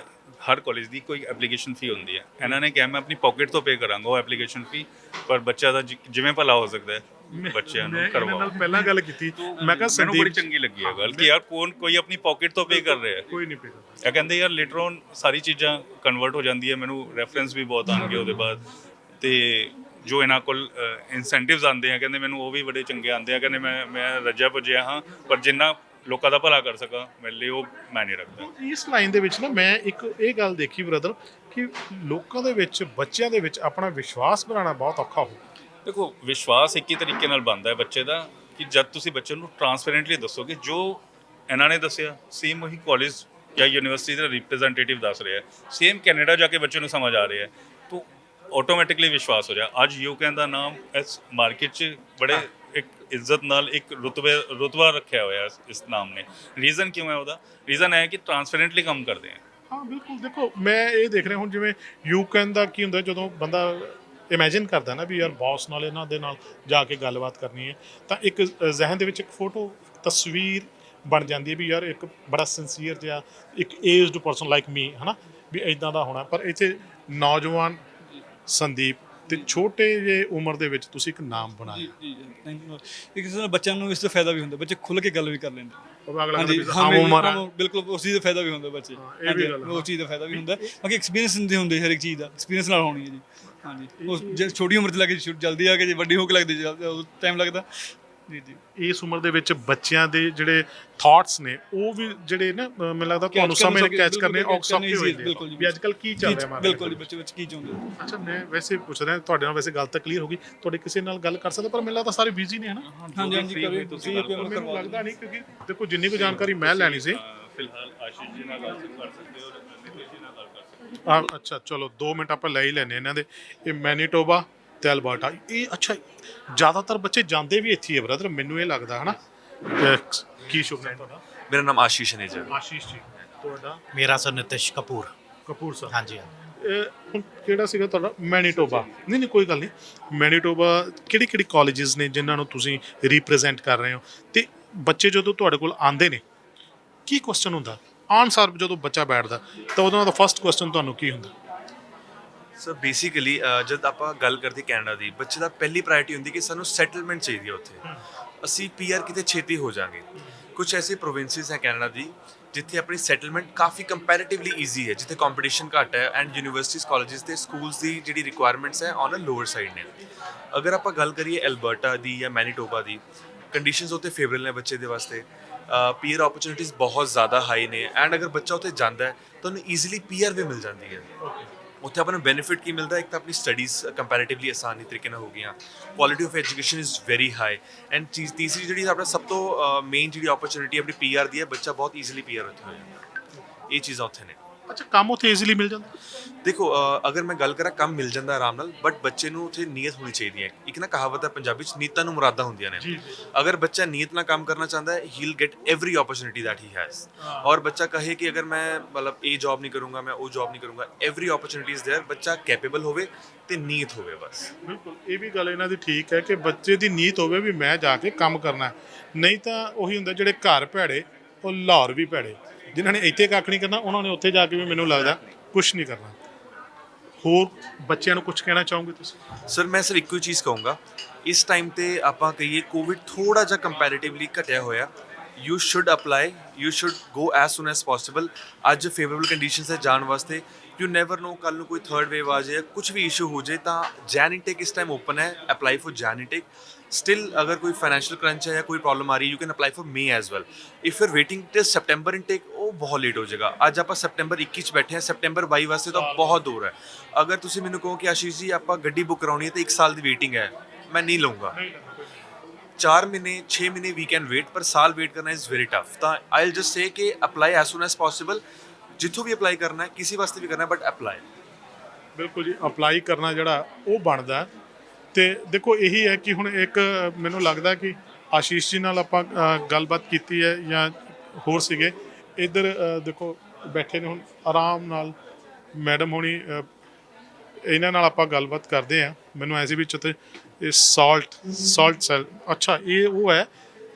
ਹਰ ਕਾਲਜ ਦੀ ਕੋਈ ਐਪਲੀਕੇਸ਼ਨ ਫੀ ਹੁੰਦੀ ਹੈ, ਇਹਨਾਂ ਨੇ ਕਿਹਾ ਮੈਂ ਆਪਣੀ ਪਾਕਟ ਤੋਂ ਪੇ ਕਰਾਂਗਾ ਉਹ ਐਪਲੀਕੇਸ਼ਨ ਫੀ, ਪਰ ਬੱਚਾ ਦਾ ਜਿਵੇਂ ਭਲਾ ਹੋ ਸਕਦਾ ਹੈ ਬੱਚਿਆਂ ਨੂੰ ਕਰਵਾਓ। ਨਾਲ ਪਹਿਲਾਂ ਗੱਲ ਕੀਤੀ, ਮੈਂ ਕਿਹਾ ਮੈਨੂੰ ਬੜੀ ਚੰਗੀ ਲੱਗੀ ਹੈ ਗੱਲ ਕਿ ਯਾਰ ਕੋਈ ਆਪਣੀ ਪਾਕਟ ਤੋਂ ਪੇ ਕਰ ਰਿਹਾ ਹੈ, ਕੋਈ ਨਹੀਂ ਪੇ ਕਰਦਾ। ਇਹ ਕਹਿੰਦੇ ਯਾਰ ਲੇਟਰ ਔਨ ਸਾਰੀ ਚੀਜ਼ਾਂ ਕਨਵਰਟ ਹੋ ਜਾਂਦੀ ਹੈ, ਮੈਨੂੰ ਰੈਫਰੈਂਸ ਵੀ ਬਹੁਤ ਆਉਣਗੇ ਉਹਦੇ ਬਾਅਦ, ਤੇ ਜੋ ਇਹਨਾਂ ਕੋਲ ਇਨਸੈਂਟਿਵਸ ਆਉਂਦੇ ਆ ਕਹਿੰਦੇ ਮੈਨੂੰ ਉਹ ਵੀ ਬੜੇ ਚੰਗੇ ਆਉਂਦੇ ਆ, ਕਹਿੰਦੇ ਮੈਂ ਰੱਜਿਆ ਪੁੱਜਿਆ ਹਾਂ, ਪਰ ਜਿੰਨਾ ਲੋਕਾਂ ਦਾ ਭਲਾ ਕਰ ਸਕਾਂ ਮੇਰੇ ਲਈ ਉਹ ਮੈਂ ਨਹੀਂ ਰੱਖਦਾ। ਇਸ ਲਾਈਨ ਦੇ ਵਿੱਚ ਨਾ ਮੈਂ ਇੱਕ ਇਹ ਗੱਲ ਦੇਖੀ ਬ੍ਰਦਰ, ਕਿ ਲੋਕਾਂ ਦੇ ਵਿੱਚ, ਬੱਚਿਆਂ ਦੇ ਵਿੱਚ ਆਪਣਾ ਵਿਸ਼ਵਾਸ ਬਣਾਉਣਾ ਬਹੁਤ ਔਖਾ ਹੋ। ਦੇਖੋ, ਵਿਸ਼ਵਾਸ ਇੱਕ ਹੀ ਤਰੀਕੇ ਨਾਲ ਬਣਦਾ ਹੈ ਬੱਚੇ ਦਾ, ਕਿ ਜਦ ਤੁਸੀਂ ਬੱਚੇ ਨੂੰ ਟਰਾਂਸਪੇਰੈਂਟਲੀ ਦੱਸੋਗੇ ਜੋ ਇਹਨਾਂ ਨੇ ਦੱਸਿਆ, ਸੇਮ ਉਹੀ ਕਾਲਜ ਜਾਂ ਯੂਨੀਵਰਸਿਟੀ ਦਾ ਰਿਪਰੈਜ਼ੈਂਟੇਟਿਵ ਦੱਸ ਰਿਹਾ ਹੈ, ਸੇਮ ਕੈਨੇਡਾ ਜਾ ਕੇ ਬੱਚੇ ਨੂੰ ਸਮਝ ਆ ਰਿਹਾ ਹੈ, ਤਾਂ ਆਟੋਮੈਟਿਕਲੀ ਵਿਸ਼ਵਾਸ ਹੋ ਜਾ। ਅੱਜ ਯੂਕੈਨ ਦਾ ਨਾਮ ਇਸ ਮਾਰਕੀਟ 'ਚ ਬੜੇ ਇੱਕ ਇੱਜ਼ਤ ਨਾਲ ਇੱਕ ਰੁਤਬਾ ਰੱਖਿਆ ਹੋਇਆ ਇਸ ਨਾਮ ਨੇ। ਰੀਜ਼ਨ ਕਿਉਂ ਹੈ ਉਹਦਾ? ਰੀਜ਼ਨ ਹੈ ਕਿ ਟਰਾਂਸਪੇਰੈਂਟਲੀ ਕੰਮ ਕਰਦੇ ਆ। ਹਾਂ ਬਿਲਕੁਲ, ਦੇਖੋ ਮੈਂ ਇਹ ਦੇਖ ਰਿਹਾ ਹੁਣ, ਜਿਵੇਂ ਯੂਕੈਨ ਦਾ ਕੀ ਹੁੰਦਾ, ਜਦੋਂ ਬੰਦਾ ਇਮੇਜਿਨ ਕਰਦਾ ਨਾ ਵੀ ਯਾਰ ਬੌਸ ਨਾਲ ਇਹਨਾਂ ਦੇ ਨਾਲ ਜਾ ਕੇ ਗੱਲਬਾਤ ਕਰਨੀ ਹੈ, ਤਾਂ ਇੱਕ ਜ਼ਿਹਨ ਦੇ ਵਿੱਚ ਇੱਕ ਫੋਟੋ ਤਸਵੀਰ ਬਣ ਜਾਂਦੀ ਹੈ ਵੀ ਯਾਰ ਇੱਕ ਬੜਾ ਸਿੰਸੀਅਰ ਜਿਹਾ ਇੱਕ ਏਜਡ ਪਰਸਨ ਲਾਈਕ ਮੀ, ਹੈ ਨਾ, ਵੀ ਇੱਦਾਂ ਦਾ ਹੋਣਾ। ਪਰ ਇੱਥੇ ਨੌਜਵਾਨ ਸੰਦੀਪ ਤੇ ਛੋਟੇ ਜਿਹੇ ਉਮਰ ਦੇ ਵਿੱਚ ਤੁਸੀਂ ਇੱਕ ਨਾਮ ਬਣਾਇਆ। ਇੱਕ ਕਿਸੇ ਬੱਚਿਆਂ ਨੂੰ ਇਸ ਦਾ ਫਾਇਦਾ ਵੀ ਹੁੰਦਾ, ਬੱਚੇ ਖੁੱਲ੍ਹ ਕੇ ਗੱਲ ਵੀ ਕਰ ਲੈਂਦੇ। ਬਿਲਕੁਲ, ਉਸ ਚੀਜ਼ ਦਾ ਫਾਇਦਾ ਵੀ ਹੁੰਦਾ ਬੱਚੇ, ਉਸ ਚੀਜ਼ ਦਾ ਫਾਇਦਾ ਵੀ ਹੁੰਦਾ। ਬਾਕੀ ਐਕਸਪੀਰੀਅੰਸ ਹੁੰਦੇ ਹਰ ਇੱਕ ਚੀਜ਼ ਦਾ, ਐਕਸਪੀਰੀਅੰਸ ਨਾਲ ਹੋਣੀ ਹੈ ਜੀ। ਹਾਂਜੀ, ਉਹ ਜੇ ਛੋਟੀ ਉਮਰ 'ਚ ਲੱਗੇ ਜਲਦੀ ਆ ਕੇ, ਜੇ ਵੱਡੀ ਹੋ ਕੇ ਲੱਗਦੀ ਟਾਈਮ ਲੱਗਦਾ ਜੀ। ਇਸ ਉਮਰ ਦੇ ਵਿੱਚ ਬੱਚਿਆਂ ਦੇ ਜਿਹੜੇ ਥਾਟਸ ਨੇ ਉਹ ਵੀ ਜਿਹੜੇ ਨਾ ਮੈਨੂੰ ਲੱਗਦਾ ਤੁਹਾਨੂੰ ਸਮਝ ਕੈਚ ਕਰਨੇ ਔਖੇ ਹੋਏ ਨੇ ਵੀ ਅੱਜ ਕੱਲ੍ਹ ਕੀ ਚੱਲ ਰਿਹਾ ਮਾਰਕੀਟ। ਬਿਲਕੁਲ ਜੀ, ਬੱਚੇ ਵਿੱਚ ਕੀ ਚਾਹੁੰਦੇ। ਅੱਛਾ, ਮੈਂ ਵੈਸੇ ਪੁੱਛ ਰਿਹਾ ਤੁਹਾਡੇ ਨਾਲ, ਵੈਸੇ ਗੱਲ ਤਾਂ ਕਲੀਅਰ ਹੋ ਗਈ, ਤੁਹਾਡੇ ਕਿਸੇ ਨਾਲ ਗੱਲ ਕਰ ਸਕਦਾ, ਪਰ ਮੈਨੂੰ ਲੱਗਦਾ ਸਾਰੇ ਬਿਜ਼ੀ ਨੇ, ਹੈ ਨਾ? ਹਾਂਜੀ ਹਾਂਜੀ, ਤੁਸੀਂ ਮੈਨੂੰ ਲੱਗਦਾ ਨਹੀਂ, ਕਿਉਂਕਿ ਦੇਖੋ ਜਿੰਨੀ ਕੁ ਜਾਣਕਾਰੀ ਮੈਂ ਲੈਣੀ ਸੀ ਫਿਲਹਾਲ ਆਸ਼ੀਸ਼ ਜੀ ਨਾਲ ਗੱਲ ਕਰ ਸਕਦੇ ਹੋ, ਨਿਤਿਸ਼ ਜੀ ਨਾਲ ਗੱਲ ਕਰ ਸਕਦੇ ਹੋ। ਅੱਛਾ ਚਲੋ 2 ਮਿੰਟ ਆਪਾਂ ਲੈ ਹੀ ਲੈਨੇ ਇਹਨਾਂ ਦੇ। ਇਹ ਮੈਨੀਟੋਬਾ ਤੇ ਅਲਬਰਟਾ, ਇਹ ਅੱਛਾ ਜ਼ਿਆਦਾਤਰ ਬੱਚੇ ਜਾਂਦੇ ਵੀ ਇੱਥੇ ਹੀ ਹੈ ਬ੍ਰਦਰ, ਮੈਨੂੰ ਇਹ ਲੱਗਦਾ, ਹੈ ਨਾ? ਕੀ ਸ਼ੁਭ ਨਾਮ ਤੁਹਾਡਾ? ਮੇਰਾ ਨਾਮ ਆਸ਼ੀਸ਼ ਨੇ ਜੀ। ਆਸ਼ੀਸ਼ ਜੀ, ਤੁਹਾਡਾ? ਮੇਰਾ ਸਰ ਨਿਤਿਸ਼ ਕਪੂਰ। ਕਪੂਰ ਸਰ, ਹਾਂਜੀ। ਹੁਣ ਕਿਹੜਾ ਸੀਗਾ ਤੁਹਾਡਾ? ਮੈਨੀਟੋਬਾ। ਨਹੀਂ ਕੋਈ ਗੱਲ ਨਹੀਂ, ਮੈਨੀਟੋਬਾ ਕਿਹੜੀ ਕਾਲਜਿਸ ਨੇ ਜਿਨ੍ਹਾਂ ਨੂੰ ਤੁਸੀਂ ਰਿਪਰੈਜ਼ੈਂਟ ਕਰ ਰਹੇ ਹੋ, ਤੇ ਬੱਚੇ ਜਦੋਂ ਤੁਹਾਡੇ ਕੋਲ ਆਉਂਦੇ ਨੇ ਕੀ ਕੁਐਸਚਨ ਹੁੰਦਾ? ਆਨ ਸਾਰ ਜਦੋਂ ਬੱਚਾ ਬੈਠਦਾ ਤਾਂ ਉਹਨਾਂ ਦਾ ਫਸਟ ਕੁਐਸਚਨ ਤੁਹਾਨੂੰ ਕੀ ਹੁੰਦਾ? ਸਰ ਬੇਸਿਕਲੀ ਜਦ ਆਪਾਂ ਗੱਲ ਕਰਦੇ ਕੈਨੇਡਾ ਦੀ, ਬੱਚੇ ਦਾ ਪਹਿਲੀ ਪ੍ਰਾਇਰਟੀ ਹੁੰਦੀ ਕਿ ਸਾਨੂੰ ਸੈਟਲਮੈਂਟ ਚਾਹੀਦੀ ਹੈ ਉੱਥੇ, ਅਸੀਂ ਪੀਆਰ ਕਿਤੇ ਛੇਤੀ ਹੋ ਜਾਵਾਂਗੇ। ਕੁਝ ਐਸੇ ਪ੍ਰੋਵਿੰਸਿਸ ਹੈ ਕੈਨੇਡਾ ਦੀ ਜਿੱਥੇ ਆਪਣੀ ਸੈਟਲਮੈਂਟ ਕਾਫੀ ਕੰਪੈਰੀਟਿਵਲੀ ਈਜ਼ੀ ਹੈ, ਜਿੱਥੇ ਕੰਪੀਟੀਸ਼ਨ ਘੱਟ ਹੈ, ਐਂਡ ਯੂਨੀਵਰਸਿਟੀਜ਼ ਕਾਲਜਿਸ ਤੇ ਸਕੂਲਸ ਦੀ ਜਿਹੜੀ ਰਿਕੁਆਇਰਮੈਂਟਸ ਹੈ ਔਨ ਅ ਲੋਅਰ ਸਾਈਡ ਨੇ। ਅਗਰ ਆਪਾਂ ਗੱਲ ਕਰੀਏ ਅਲਬਰਟਾ ਦੀ ਜਾਂ ਮੈਨੀਟੋਬਾ ਦੀ, ਕੰਡੀਸ਼ਨਸ ਉੱਥੇ ਫੇਵਰੇਬਲ ਨੇ ਬੱਚੇ ਦੇ ਵਾਸਤੇ, ਪੀਆਰ ਓਪਰਚੁਨਿਟੀਜ਼ ਬਹੁਤ ਜ਼ਿਆਦਾ ਹਾਈ ਨੇ, ਐਂਡ ਅਗਰ ਬੱਚਾ ਉੱਥੇ ਜਾਂਦਾ ਹੈ ਤਾਂ ਉਹਨੂੰ ਈਜ਼ੀਲੀ ਪੀਆਰ ਵੀ ਮਿਲ ਜਾਂਦੀ ਹੈ। ਉੱਥੇ ਆਪਾਂ ਨੂੰ ਬੈਨੀਫਿਟ ਕੀ ਮਿਲਦਾ? ਇੱਕ ਤਾਂ ਆਪਣੀ ਸਟੱਡੀਜ਼ ਕੰਪੈਰੀਟਿਵਲੀ ਆਸਾਨੀ ਤਰੀਕੇ ਨਾਲ ਹੋ ਗਈਆਂ, quality of education is very high, and ਤੀਸਰੀ ਜਿਹੜੀ ਆਪਣਾ ਸਭ ਤੋਂ ਮੇਨ ਜਿਹੜੀ ਓਪਰਚੁਨਿਟੀ ਆਪਣੀ ਪੀਆਰ ਦੀ ਹੈ, ਬੱਚਾ ਬਹੁਤ ਈਜ਼ੀਲੀ ਪੀਆਰ ਉੱਥੇ ਹੋ ਜਾਂਦਾ। ਇਹ ਚੀਜ਼ਾਂ ਉੱਥੇ ਨੇ। ਅੱਛਾ, ਕੰਮ ਉੱਥੇ ਈਜ਼ੀਲੀ ਮਿਲ ਜਾਂਦਾ? ਦੇਖੋ, ਅਗਰ ਮੈਂ ਗੱਲ ਕਰਾਂ ਕੰਮ ਮਿਲ ਜਾਂਦਾ ਆਰਾਮ ਨਾਲ, ਬਟ ਬੱਚੇ ਨੂੰ ਉੱਥੇ ਨੀਅਤ ਹੋਣੀ ਚਾਹੀਦੀ ਹੈ। ਇੱਕ ਨਾ ਕਹਾਵਤ ਹੈ ਪੰਜਾਬੀ 'ਚ, ਨੀਤਾਂ ਨੂੰ ਮੁਰਾਦਾਂ ਹੁੰਦੀਆਂ ਨੇ। ਅਗਰ ਬੱਚਾ ਨੀਅਤ ਨਾਲ ਕੰਮ ਕਰਨਾ ਚਾਹੁੰਦਾ ਹੈ, he will get every opportunity that he has. ਔਰ ਬੱਚਾ ਕਹੇ ਕਿ ਅਗਰ ਮੈਂ ਮਤਲਬ ਇਹ ਜੌਬ ਨਹੀਂ ਕਰੂੰਗਾ, ਮੈਂ ਉਹ ਜੌਬ ਨਹੀਂ ਕਰੂੰਗਾ, ਐਵਰੀ ਓਪਰਚੁਨਿਟੀ ਇਜ਼ ਦੇਅਰ। ਬੱਚਾ ਕੈਪੇਬਲ ਹੋਵੇ ਤੇ ਨੀਅਤ ਹੋਵੇ ਬਸ। ਬਿਲਕੁਲ, ਇਹ ਵੀ ਗੱਲ ਇਹਨਾਂ ਦੀ ਠੀਕ ਹੈ ਕਿ ਬੱਚੇ ਦੀ ਨੀਅਤ ਹੋਵੇ ਵੀ ਮੈਂ ਜਾ ਕੇ ਕੰਮ ਕਰਨਾ, ਨਹੀਂ ਤਾਂ ਉਹੀ ਹੁੰਦਾ ਜਿਹੜੇ ਘਰ ਭੈੜੇ ਉਹ ਲਾਹੌਰ ਵੀ ਭੈੜੇ, ਜਿਨ੍ਹਾਂ ਨੇ ਇੱਥੇ ਕੱਖ ਨਹੀਂ ਕਰਨਾ ਉਹਨਾਂ ਨੇ ਉੱਥੇ ਜਾ ਕੇ ਵੀ ਮੈਨੂੰ ਲੱਗਦਾ ਕੁਛ ਨਹੀਂ ਕਰਨਾ। ਹੋਰ ਬੱਚਿਆਂ ਨੂੰ ਕੁਝ ਕਹਿਣਾ ਚਾਹੋਗੇ ਤੁਸੀਂ? ਸਰ ਮੈਂ ਸਿਰ ਇੱਕੋ ਹੀ ਚੀਜ਼ ਕਹੂੰਗਾ, ਇਸ ਟਾਈਮ ਤੇ ਆਪਾਂ ਕਹੀਏ ਕੋਵਿਡ ਥੋੜਾ ਜਿਹਾ ਕੰਪੈਰੀਟਿਵਲੀ ਘਟਿਆ ਹੋਇਆ, you should apply, you should go as soon as possible. ਅੱਜ ਫੇਵਰੇਬਲ ਕੰਡੀਸ਼ਨਸ ਹੈ ਜਾਣ ਵਾਸਤੇ, ਯੂ ਨੈਵਰ ਨੋ ਕੱਲ੍ਹ ਨੂੰ ਕੋਈ ਥਰਡ ਵੇਵ ਆ ਜਾਏ, ਕੁਝ ਵੀ ਇਸ਼ੂ ਹੋ ਜਾਏ, ਤਾਂ ਜੈਨ ਇਨਟੇਕ ਇਸ ਟਾਈਮ ਓਪਨ ਹੈ, apply for Jain intake. Still, अगर कोई फाइनेंशियल क्रंच है या कोई प्रॉब्लम आ रही है, you can apply for May as well. If you are waiting till September intake, वो बहुत लेट हो जाएगा। ਅੱਜ ਆਪਾਂ ਸੈਪਟੈਂਬਰ 21 'ਚ ਬੈਠੇ ਹਾਂ, ਸੈਪਟੈਂਬਰ 22 ਵਾਸਤੇ ਤਾਂ ਬਹੁਤ ਦੂਰ ਹੈ। ਅਗਰ ਤੁਸੀਂ ਮੈਨੂੰ ਕਹੋ ਕਿ ਆਸ਼ੀਸ਼ ਜੀ ਆਪਾਂ ਗੱਡੀ ਬੁੱਕ ਕਰਾਉਣੀ ਹੈ ਤਾਂ 1 ਸਾਲ ਦੀ ਵੇਟਿੰਗ ਹੈ, ਮੈਂ ਨਹੀਂ ਲਊਂਗਾ। 4 महीने 6 महीने वी कैन वेट, पर साल वेट करना इज़ वेरी टफ। ਤਾਂ आई विल जस्ट से कि apply as soon as possible, जिथों भी अप्लाई करना है, किसी वास्ते भी करना है, बट अप्लाई। ਬਿਲਕੁਲ ਜੀ, ਅਪਲਾਈ ਕਰਨਾ ਜਿਹੜਾ ਉਹ ਬਣਦਾ ਤੇ ਦੇਖੋ ਇਹੀ ਹੈ ਕਿ ਹੁਣ ਇੱਕ ਮੈਨੂੰ ਲੱਗਦਾ ਕਿ ਆਸ਼ੀਸ਼ ਜੀ ਨਾਲ ਆਪਾਂ ਗੱਲਬਾਤ ਕੀਤੀ ਹੈ ਜਾਂ ਹੋਰ ਸੀਗੇ ਇੱਧਰ ਦੇਖੋ ਬੈਠੇ ਨੇ ਹੁਣ ਆਰਾਮ ਨਾਲ ਮੈਡਮ ਹੋਣੀ ਇਹਨਾਂ ਨਾਲ ਆਪਾਂ ਗੱਲਬਾਤ ਕਰਦੇ ਆ। ਮੈਨੂੰ ਐਸੀ ਵੀ ਚਤੇ ਇਹ ਸਾਲਟ ਸੈਲ, ਅੱਛਾ ਇਹ ਉਹ ਹੈ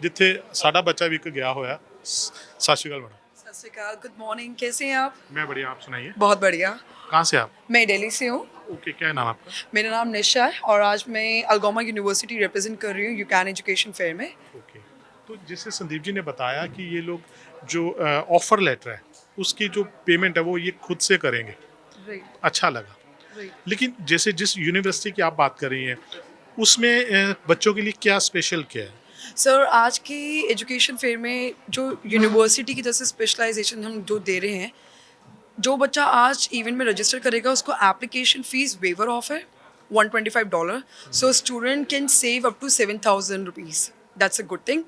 ਜਿੱਥੇ ਸਾਡਾ ਬੱਚਾ ਵੀ ਇੱਕ ਗਿਆ ਹੋਇਆ। ਸਤਿ ਸ਼੍ਰੀ ਅਕਾਲ ਮੈਡਮ। सत श्रीकाल, गुड मॉर्निंग, कैसे हैं आप? मैं बढ़िया, आप सुनाइए। बहुत बढ़िया। कहाँ से आप? मैं दिल्ली से हूँ। ओके, क्या नाम आपका? मेरा नाम निशा है और आज मैं अलगोमा यूनिवर्सिटी रिप्रेजेंट कर रही हूँ यूकैन एजुकेशन फेयर में। ओके, तो जैसे संदीप जी ने बताया कि ये लोग जो ऑफर लेटर है उसकी जो पेमेंट है वो ये खुद से करेंगे, राइट अच्छा लगा। राइट। लेकिन जैसे जिस यूनिवर्सिटी की आप बात कर रही हैं उसमें बच्चों के लिए क्या स्पेशल क्या है? सर, आज की एजुकेशन फेयर में जो यूनिवर्सिटी की तरफ से स्पेशलाइजेशन हम जो दे रहे हैं, जो बच्चा आज इवेंट में रजिस्टर करेगा उसको एप्लीकेशन फ़ीस वेवर ऑफ है $125, so student can save up to 7,000 rupees. That's a good thing.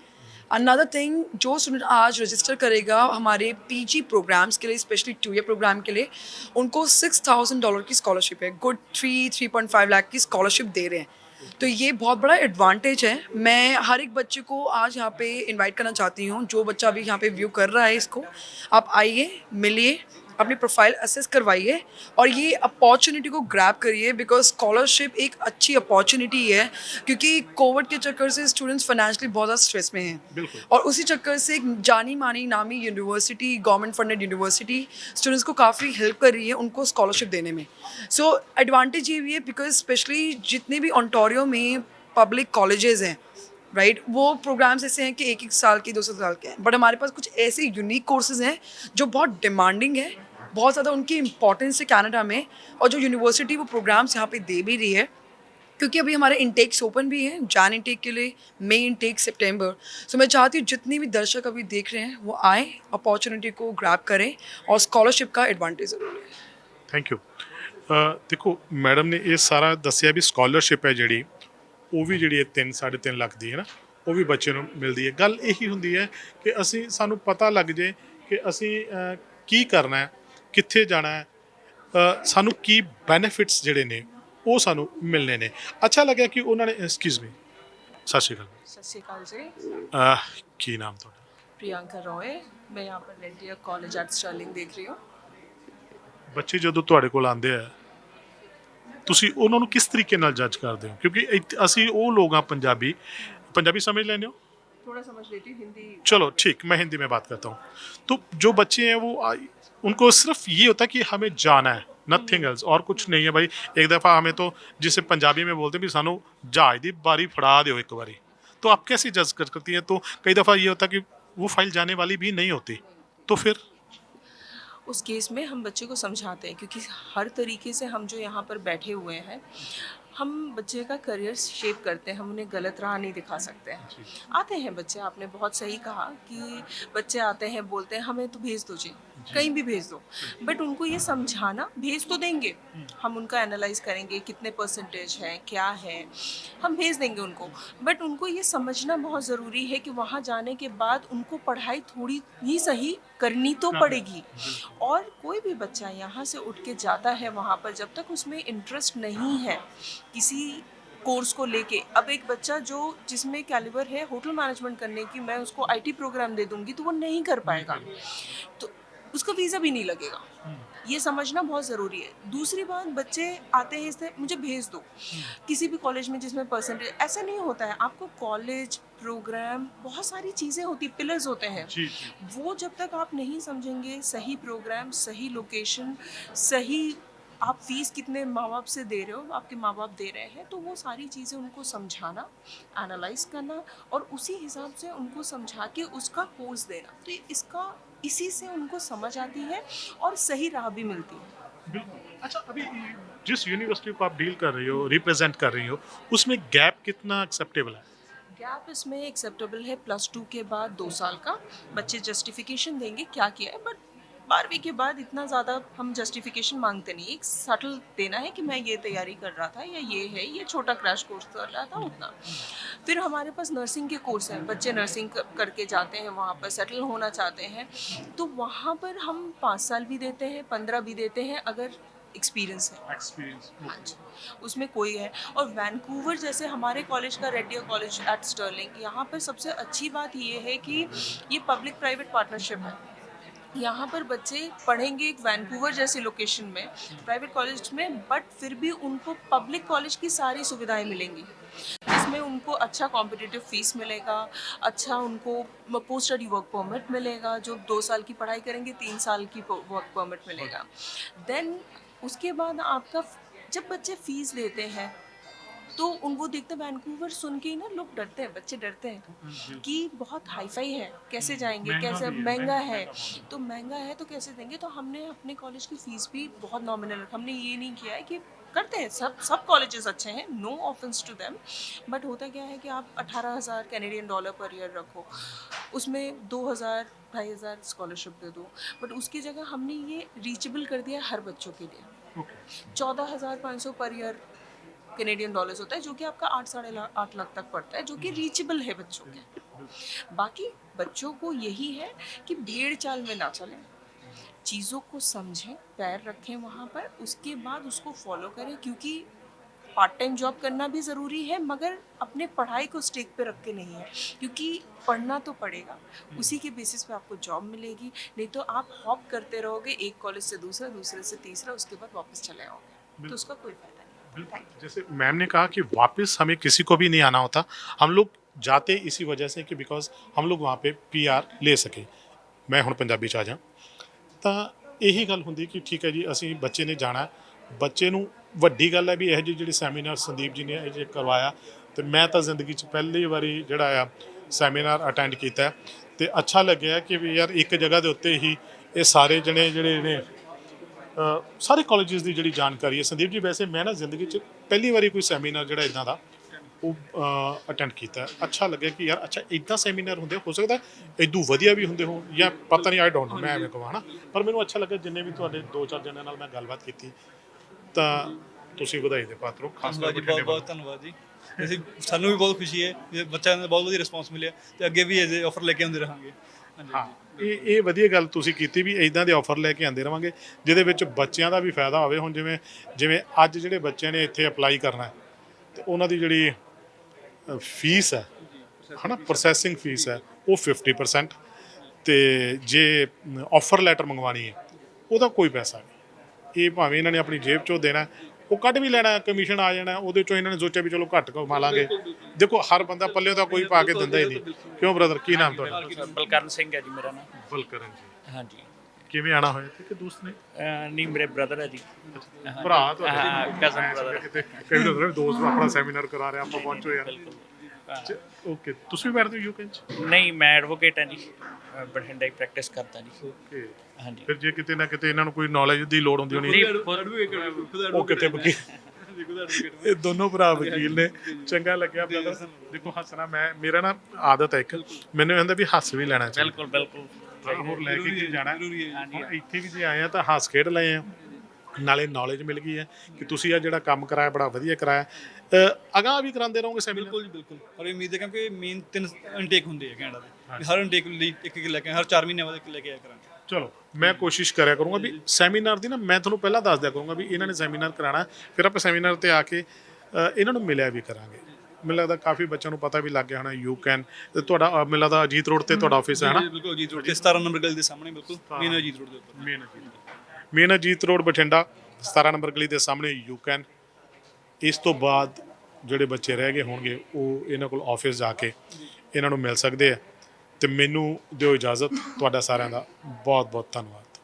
Another thing, जो स्टूडेंट आज रजिस्टर करेगा हमारे पीजी प्रोग्राम्स के लिए, स्पेशली 2 ईयर प्रोग्राम के लिए, उनको $6,000 की स्कॉलरशिप है। गुड 3.5 लाख की स्कॉलरशिप दे रहे हैं, तो ये बहुत बड़ा एडवांटेज है। मैं हर एक बच्चे को आज यहाँ पे इनवाइट करना चाहती हूँ, जो बच्चा अभी यहाँ पे व्यू कर रहा है इसको, आप आइए, मिलिए, अपनी प्रोफाइल असेस करवाइए और ये अपॉर्चुनिटी को ग्रैब करिए, बिकॉज स्कॉलरशिप एक अच्छी अपॉर्चुनिटी है, क्योंकि कोविड के चक्कर से स्टूडेंट्स फाइनेंशियली बहुत ज़्यादा स्ट्रेस में हैं और उसी चक्कर से एक जानी मानी नामी university, government funded university students को काफ़ी हेल्प कर रही है उनको स्कॉलरशिप देने में। सो एडवांटेज ये भी है, बिकॉज स्पेशली जितने भी ओंटारियो में पब्लिक कॉलेजेस हैं, राइट, वो प्रोग्राम्स ऐसे हैं कि 1-1 साल के, 2 साल के हैं, बट हमारे पास कुछ ऐसे यूनिक कोर्सेज हैं जो बहुत डिमांडिंग है, बहुत ज़्यादा उनकी इंपॉर्टेंस है कनाडा में, और जो यूनिवर्सिटी वो प्रोग्राम्स यहाँ पे दे भी रही है, क्योंकि अभी हमारे इंटेक्स ओपन भी हैं, जैन इंटेक के लिए, मई इंटेक सितंबर। सो मैं चाहती हूँ जितने भी दर्शक अभी देख रहे हैं वो आए, अपॉर्चुनिटी को ग्रैब करें और स्कॉलरशिप का एडवांटेज ज़रूर है। Thank you. देखो मैडम ने ये सारा दसिया भी स्कॉलरशिप है जी वो भी जी 3-3.5 लाख दी है ना, वो भी बच्चे ਨੂੰ ਮਿਲਦੀ ਹੈ। ਗੱਲ ਇਹੀ ਹੁੰਦੀ ਹੈ ਕਿ ਅਸੀਂ ਸਾਨੂੰ ਪਤਾ ਲੱਗ ਜੇ ਕਿ ਅਸੀਂ ਕੀ ਕਰਨਾ ਹੈ, ਕਿੱਥੇ ਜਾਣਾ ਹੈ, ਸਾਨੂੰ ਕੀ ਬੈਨੀਫਿਟਸ ਜਿਹੜੇ ਨੇ ਉਹ ਸਾਨੂੰ ਮਿਲਨੇ ਨੇ। ਅੱਛਾ ਲੱਗਿਆ ਕਿ ਉਹਨਾਂ ਨੇ ਐਕਸਕਿਊਜ਼ ਮੀ, ਸਤਿ ਸ਼੍ਰੀ ਅਕਾਲ। सत श्रीकाल जी, ਕੀ ਨਾਮ ਤੁਹਾਡਾ? प्रियंका रॉय। मैं यहाँ पर रेडियर कॉलेज एट स्टर्लिंग देख रही हूँ। ਬੱਚੇ ਜਦੋਂ ਤੁਹਾਡੇ ਕੋਲ ਆਉਂਦੇ ਆ ਤੁਸੀਂ ਉਹਨਾਂ ਨੂੰ ਕਿਸ ਤਰੀਕੇ ਨਾਲ ਜੱਜ ਕਰਦੇ ਹੋ? ਕਿਉਂਕਿ ਅਸੀਂ ਉਹ ਲੋਕ ਆ ਪੰਜਾਬੀ समझ लेने हो? थोड़ा समझ लेती हूँ हिंदी। चलो ठीक, मैं हिंदी में बात करता हूँ। तो जो बच्चे हैं वो उनको सिर्फ ये होता है कि हमें जाना है, नथिंग एल्स, और कुछ नहीं है भाई। एक दफ़ा हमें तो जिसे पंजाबी में बोलते हैं भी सानू जहाज की बारी फड़ा दो एक बारी, तो आप कैसे जज करती हैं? तो कई दफ़ा ये होता है कि वो फाइल जाने वाली भी नहीं होती, तो फिर उस केस में हम बच्चे को समझाते हैं, क्योंकि हर तरीके से हम जो यहाँ पर बैठे हुए हैं, हम बच्चे का करियर शेप करते हैं, हम उन्हें गलत राह नहीं दिखा सकते हैं। आते हैं बच्चे, आपने बहुत सही कहा कि बच्चे आते हैं बोलते हैं हमें तो भेज दो जी, कहीं भी भेज दो, बट उनको ये समझाना, भेज तो देंगे, हम उनका एनालाइज करेंगे कितने परसेंटेज है, क्या है, हम भेज देंगे उनको, बट उनको ये समझना बहुत ज़रूरी है कि वहाँ जाने के बाद उनको पढ़ाई थोड़ी ही सही करनी तो पड़ेगी। और कोई भी बच्चा यहाँ से उठ के जाता है वहाँ पर, जब तक उसमें इंटरेस्ट नहीं है किसी कोर्स को लेके, अब एक बच्चा जो जिसमें कैलिबर है होटल मैनेजमेंट करने की, मैं उसको आईटी प्रोग्राम दे दूंगी तो वो नहीं कर पाएगा, तो उसका वीज़ा भी नहीं लगेगा। ये समझना बहुत ज़रूरी है। दूसरी बात, बच्चे आते हैं इससे मुझे भेज दो किसी भी कॉलेज में जिसमें परसेंटेज, ऐसा नहीं होता है। आपको कॉलेज प्रोग्राम बहुत सारी चीज़ें होती, पिलर्स होते हैं, वो जब तक आप नहीं समझेंगे, सही प्रोग्राम, सही लोकेशन, सही आप फीस कितने माँ बाप से दे रहे हो, आपके माँ बाप दे रहे हैं, तो वो सारी चीज़ें उनको समझाना, एनालाइज करना और उसी हिसाब से उनको समझा के उसका कोर्स देना, तो इसी से उनको समझ आती है और सही राह भी मिलती है। बिल्कुल। अच्छा, अभी जिस यूनिवर्सिटी को आप डील कर रही हो, रिप्रेजेंट कर रही हो, उसमें गैप कितना एक्सेप्टेबल है? गैप इसमें एक्सेप्टेबल है +2 के बाद 2 साल का। बच्चे जस्टिफिकेशन देंगे क्या किया है, बट 12वीं के बाद इतना ज़्यादा हम जस्टिफिकेशन मांगते नहीं, एक सटल देना है कि मैं ये तैयारी कर रहा था या ये है, ये छोटा क्रैश कोर्स कर रहा था उतना। फिर हमारे पास नर्सिंग के कोर्स हैं, बच्चे नर्सिंग करके जाते हैं, वहाँ पर सेटल होना चाहते हैं, तो वहाँ पर हम 5 साल भी देते हैं, 15 भी देते हैं अगर एक्सपीरियंस है। हाँ जी, उसमें कोई है। और वैंकूवर जैसे हमारे कॉलेज का Red Deer College at Sterling, यहाँ पर सबसे अच्छी बात ये है कि ये पब्लिक प्राइवेट पार्टनरशिप है। यहाँ पर बच्चे पढ़ेंगे एक वैंकूवर जैसी लोकेशन में, प्राइवेट कॉलेज में, बट फिर भी उनको पब्लिक कॉलेज की सारी सुविधाएं मिलेंगी, जिसमें उनको अच्छा कॉम्पिटिटिव फीस मिलेगा, अच्छा उनको पोस्ट स्टडी वर्क परमिट मिलेगा, जो 2 साल की पढ़ाई करेंगे 3 साल की वर्क परमिट मिलेगा। देन उसके बाद आपका जब बच्चे फीस देते हैं तो उनको देखते वैंकूवर सुन के ही ना लोग डरते हैं, बच्चे डरते हैं कि बहुत हाई फाई है, कैसे जाएंगे, कैसे महंगा है, तो महंगा है तो कैसे देंगे। तो हमने अपने कॉलेज की फ़ीस भी बहुत नॉमिनल रखा, हमने ये नहीं किया है कि करते हैं सब कॉलेजेस अच्छे हैं, no offence to them, but होता क्या है कि आप 18,000 कैनेडियन डॉलर पर ईयर रखो, उसमें 2,000 2,500 स्कॉलरशिप दे दो, बट उसकी जगह हमने ये रीचेबल कर दिया हर बच्चों के लिए। 14,500 पर ईयर कैनेडियन डॉलर्स होता है, जो कि आपका 8 लाख तक पड़ता है, जो कि रीचेबल है बच्चों के। बाकी बच्चों को यही है कि भीड़ चाल में ना चलें, चीज़ों को समझें, पैर रखें वहाँ पर, उसके बाद उसको फॉलो करें, क्योंकि पार्ट टाइम जॉब करना भी ज़रूरी है, मगर अपने पढ़ाई को स्टेक पे रख के नहीं है, क्योंकि पढ़ना तो पड़ेगा, उसी के बेसिस पे आपको जॉब मिलेगी, नहीं तो आप हॉप करते रहोगे एक कॉलेज से दूसरा, दूसरे से तीसरा, उसके बाद वापस चले आओगे, तो उसका कोई फायदा नहीं। जैसे मैम ने कहा कि वापस हमें किसी को भी नहीं आना होता, हम लोग जाते इसी वजह से कि बिकॉज हम लोग वहाँ पे पीआर ले सके। मैं ਹੁਣ ਪੰਜਾਬੀ 'ਚ ਆ ਜਾ ਤਾਂ ਇਹੀ ਗੱਲ ਹੁੰਦੀ ਕਿ ਠੀਕ ਹੈ ਜੀ ਅਸੀਂ ਬੱਚੇ ਨੇ ਜਾਣਾ, ਬੱਚੇ ਨੂੰ ਵੱਡੀ ਗੱਲ ਹੈ ਵੀ ਇਹ ਜਿਹੜੀ ਸੈਮੀਨਾਰ ਸੰਦੀਪ ਜੀ ਨੇ ਇਹ ਜੇ ਕਰਵਾਇਆ, ਤੇ ਮੈਂ ਤਾਂ ਜ਼ਿੰਦਗੀ 'ਚ ਪਹਿਲੀ ਵਾਰੀ ਜਿਹੜਾ ਆ ਸੈਮੀਨਾਰ ਅਟੈਂਡ ਕੀਤਾ ਤੇ ਅੱਛਾ ਲੱਗਿਆ ਕਿ ਵੀ ਯਾਰ ਇੱਕ ਜਗ੍ਹਾ ਦੇ ਉੱਤੇ ਹੀ ਇਹ ਸਾਰੇ ਜਣੇ ਜਿਹੜੇ ਨੇ ਸਾਰੇ ਕਾਲਜਿਸ ਦੀ ਜਿਹੜੀ ਜਾਣਕਾਰੀ ਹੈ। ਸੰਦੀਪ ਜੀ ਵੈਸੇ ਮੈਂ ਨਾ ਜ਼ਿੰਦਗੀ 'ਚ ਪਹਿਲੀ ਵਾਰੀ ਕੋਈ ਸੈਮੀਨਾਰ ਜਿਹੜਾ ਇਦਾਂ ਦਾ ਉਹ ਅਟੈਂਡ ਕੀਤਾ, ਅੱਛਾ ਲੱਗਿਆ ਕਿ ਯਾਰ ਅੱਛਾ ਇੱਦਾਂ ਸੈਮੀਨਾਰ ਹੁੰਦੇ, ਹੋ ਸਕਦਾ ਇਦੋਂ ਵਧੀਆ ਵੀ ਹੁੰਦੇ ਹੋਣ ਜਾਂ ਪਤਾ ਨਹੀਂ, ਆਈ ਡੋਂਟ ਨੋ, ਮੈਂ ਐਵੇਂ ਕਹਾਂ ਨਾ, ਪਰ ਮੈਨੂੰ ਅੱਛਾ ਲੱਗਾ ਜਿੰਨੇ ਵੀ ਤੁਹਾਡੇ 2-4 ਜਣਿਆਂ ਨਾਲ ਮੈਂ ਗੱਲਬਾਤ ਕੀਤੀ, ਤਾਂ ਤੁਸੀਂ ਵਧਾਈ ਦੇ ਪਾਤਰ ਹੋ। ਖਾਸ ਕਰਕੇ ਬਹੁਤ ਬਹੁਤ ਧੰਨਵਾਦ ਜੀ, ਅਸੀਂ ਸਾਨੂੰ ਵੀ ਬਹੁਤ ਖੁਸ਼ੀ ਹੈ ਕਿ ਬੱਚਿਆਂ ਦਾ ਬਹੁਤ ਵਧੀਆ ਰਿਸਪੌਂਸ ਮਿਲਿਆ, ਤੇ ਅੱਗੇ ਵੀ ਇਹ ਆਫਰ ਲੈ ਕੇ ਆਉਂਦੇ ਰਹਾਂਗੇ। ਹਾਂ, ਇਹ ਵਧੀਆ ਗੱਲ ਤੁਸੀਂ ਕੀਤੀ ਵੀ ਇੱਦਾਂ ਦੇ ਆਫਰ ਲੈ ਕੇ ਆਉਂਦੇ ਰਹਾਂਗੇ ਜਿਹਦੇ ਵਿੱਚ ਬੱਚਿਆਂ ਦਾ ਵੀ ਫਾਇਦਾ ਹੋਵੇ। ਹੁਣ ਜਿਵੇਂ ਅੱਜ ਜਿਹੜੇ ਬੱਚਿਆਂ ਨੇ ਇੱਥੇ ਅਪਲਾਈ ਕਰਨਾ ਤੇ ਉਹਨਾਂ ਦੀ ਜਿਹੜੀ ਫੀਸ ਹੈ ਹੈ ਨਾ, ਪ੍ਰੋਸੈਸਿੰਗ ਫੀਸ ਹੈ ਉਹ 50%, ਤੇ ਜੇ ਆਫਰ ਲੈਟਰ ਮੰਗਵਾਉਣੀ ਹੈ ਉਹਦਾ ਕੋਈ ਪੈਸਾ ਨਹੀਂ, ਇਹ ਭਾਵੇਂ ਇਹਨਾਂ ਨੇ ਆਪਣੀ ਜੇਬ 'ਚੋਂ ਦੇਣਾ, ਉਹ ਕੱਢ ਵੀ ਲੈਣਾ, ਕਮਿਸ਼ਨ ਆ ਜਾਣਾ ਉਹਦੇ 'ਚੋਂ, ਇਹਨਾਂ ਨੇ ਸੋਚਿਆ ਵੀ ਚਲੋ ਘੱਟ ਕਮਾ ਲਾਂਗੇ। ਦੇਖੋ ਹਰ ਬੰਦਾ ਪੱਲੇ ਦਾ ਕੋਈ ਪਾ ਕੇ ਦਿੰਦਾ ਹੀ ਨਹੀਂ, ਕਿਉਂ ਬ੍ਰਦਰ? ਕੀ ਨਾਮ ਤੁਹਾਡਾ? ਬਲਕਰਨ ਸਿੰਘ ਹੈ ਜੀ ਮੇਰਾ ਨਾਮ। ਬਲਕਰਨ ਜੀ, ਹਾਂਜੀ। ਕਿਵੇਂ ਆਣਾ ਹੋਇਆ ਤੇ ਕਿ ਦੋਸਤ ਨੇ? ਨਹੀਂ, ਮੇਰੇ ਬ੍ਰਦਰ ਹੈ ਜੀ, ਭਰਾ ਤੁਹਾਡੇ? ਹਾਂ, ਕਜ਼ਨ ਬ੍ਰਦਰ। ਕਿਤੇ ਕਹਿੰਦੇ ਹੁੰਦੇ ਨੇ ਦੋਸਤ ਆਪਣਾ ਸੈਮੀਨਾਰ ਕਰਾ ਰਿਹਾ, ਆਪਾਂ ਪਹੁੰਚੋ ਯਾਰ। ਓਕੇ, ਤੁਸੀਂ ਵੀ ਪੜ੍ਹਦੇ ਹੋ ਯੂਕੇ 'ਚ? ਨਹੀਂ, ਮੈਂ ਐਡਵੋਕੇਟ ਹਾਂ ਜੀ, ਬਠਿੰਡੇ ਹੀ ਪ੍ਰੈਕਟਿਸ ਕਰਦਾ ਜੀ। ਓਕੇ, ਹਾਂਜੀ। ਫਿਰ ਜੇ ਕਿਤੇ ਨਾ ਕਿਤੇ ਇਹਨਾਂ ਨੂੰ ਕੋਈ ਨੌਲੇਜ ਦੀ ਲੋੜ ਹੁੰਦੀ ਹੋਣੀ, ਉਹ ਕਿਤੇ ਵਕੀਲ, ਇਹ ਦੋਨੋਂ ਭਰਾ ਵਕੀਲ ਨੇ, ਚੰਗਾ ਲੱਗਿਆ ਬ੍ਰਦਰ। ਦੇਖੋ ਹੱਸਣਾ, ਮੇਰਾ ਨਾ ਆਦਤ ਹੈ ਇੱਕ, ਮੈਨੂੰ ਹੁੰਦਾ ਵੀ ਹੱਸ ਵੀ ਲੈਣਾ ਚਾਹੀਦਾ। ਬਿਲਕੁਲ ਬਿਲਕੁਲ, ਹੋਰ ਲੈ ਕੇ ਕੀ ਜਾਣਾ, ਹੁਣ ਇੱਥੇ ਵੀ ਜੇ ਆਏ ਆ ਤਾਂ ਹੱਸ ਖੇਡ ਲਏ ਆ, ਨਾਲੇ ਨੌਲੇਜ ਮਿਲ ਗਈ ਹੈ ਕਿ ਤੁਸੀਂ ਆ ਜਿਹੜਾ ਕੰਮ ਕਰਾਇਆ ਬੜਾ ਵਧੀਆ ਕਰਾਇਆ। ਅਗਾਂਹ ਵੀ ਕਰਾਉਂਦੇ ਰਹੋਗੇ ਸੈਮੀਨਾਰ? ਬਿਲਕੁਲ ਜੀ ਬਿਲਕੁਲ, ਔਰ ਉਮੀਦ ਹੈ ਕਿਉਂਕਿ ਮੇਨ 3 ਇਨਟੇਕ ਹੁੰਦੇ ਆ ਕੈਨੇਡਾ ਦੇ, ਹਰ ਇਨਟੇਕ ਲਈ ਇੱਕ ਲੈ ਕੇ, ਹਰ 4 ਮਹੀਨਿਆਂ ਬਾਅਦ ਇੱਕ ਲੈ ਕੇ ਆਇਆ ਕਰਾਂਗੇ। ਚਲੋ, ਮੈਂ ਕੋਸ਼ਿਸ਼ ਕਰਿਆ ਕਰੂੰਗਾ ਵੀ ਸੈਮੀਨਾਰ ਦੀ ਨਾ, ਮੈਂ ਤੁਹਾਨੂੰ ਪਹਿਲਾਂ ਦੱਸ ਦਿਆ ਕਰੂੰਗਾ ਵੀ ਇਹਨਾਂ ਨੇ ਸੈਮੀਨਾਰ ਕਰਾਉਣਾ, ਫਿਰ ਆਪਾਂ ਸੈਮੀਨਾਰ 'ਤੇ ਆ ਕੇ ਇਹਨਾਂ ਨੂੰ ਮਿਲਿਆ ਵੀ ਕਰਾਂਗੇ। ਮੈਨੂੰ ਲੱਗਦਾ ਕਾਫੀ ਬੱਚਿਆਂ ਨੂੰ ਪਤਾ ਵੀ ਲੱਗ ਗਿਆ ਹੋਣਾ ਯੂ ਕੈਨ, ਤੁਹਾਡਾ ਮੈਨੂੰ ਲੱਗਦਾ ਅਜੀਤ ਰੋਡ ਤੇ ਤੁਹਾਡਾ ਆਫਿਸ ਹੈ ਨਾ? ਬਿਲਕੁਲ ਅਜੀਤ ਰੋਡ ਤੇ 17 ਨੰਬਰ ਗਲੀ ਦੇ ਸਾਹਮਣੇ, ਬਿਲਕੁਲ ਮੇਨ ਅਜੀਤ ਰੋਡ ਦੇ ਉੱਪਰ। Main Ajit road Bathinda 17 number ਗਲੀ ਦੇ ਸਾਹਮਣੇ ਯੂ ਕੈਨ। ਇਸ ਤੋਂ ਬਾਅਦ ਜਿਹੜੇ ਬੱਚੇ ਰਹਿ ਗਏ ਹੋਣਗੇ ਉਹ ਇਹਨਾਂ ਕੋਲ ਆਫਿਸ ਜਾ ਕੇ ਇਹਨਾਂ ਨੂੰ ਮਿਲ ਸਕਦੇ ਆ, ਤੇ ਮੈਨੂੰ ਦਿਓ ਇਜਾਜ਼ਤ। ਤੁਹਾਡਾ ਸਾਰਿਆਂ ਦਾ ਬਹੁਤ ਬਹੁਤ ਧੰਨਵਾਦ।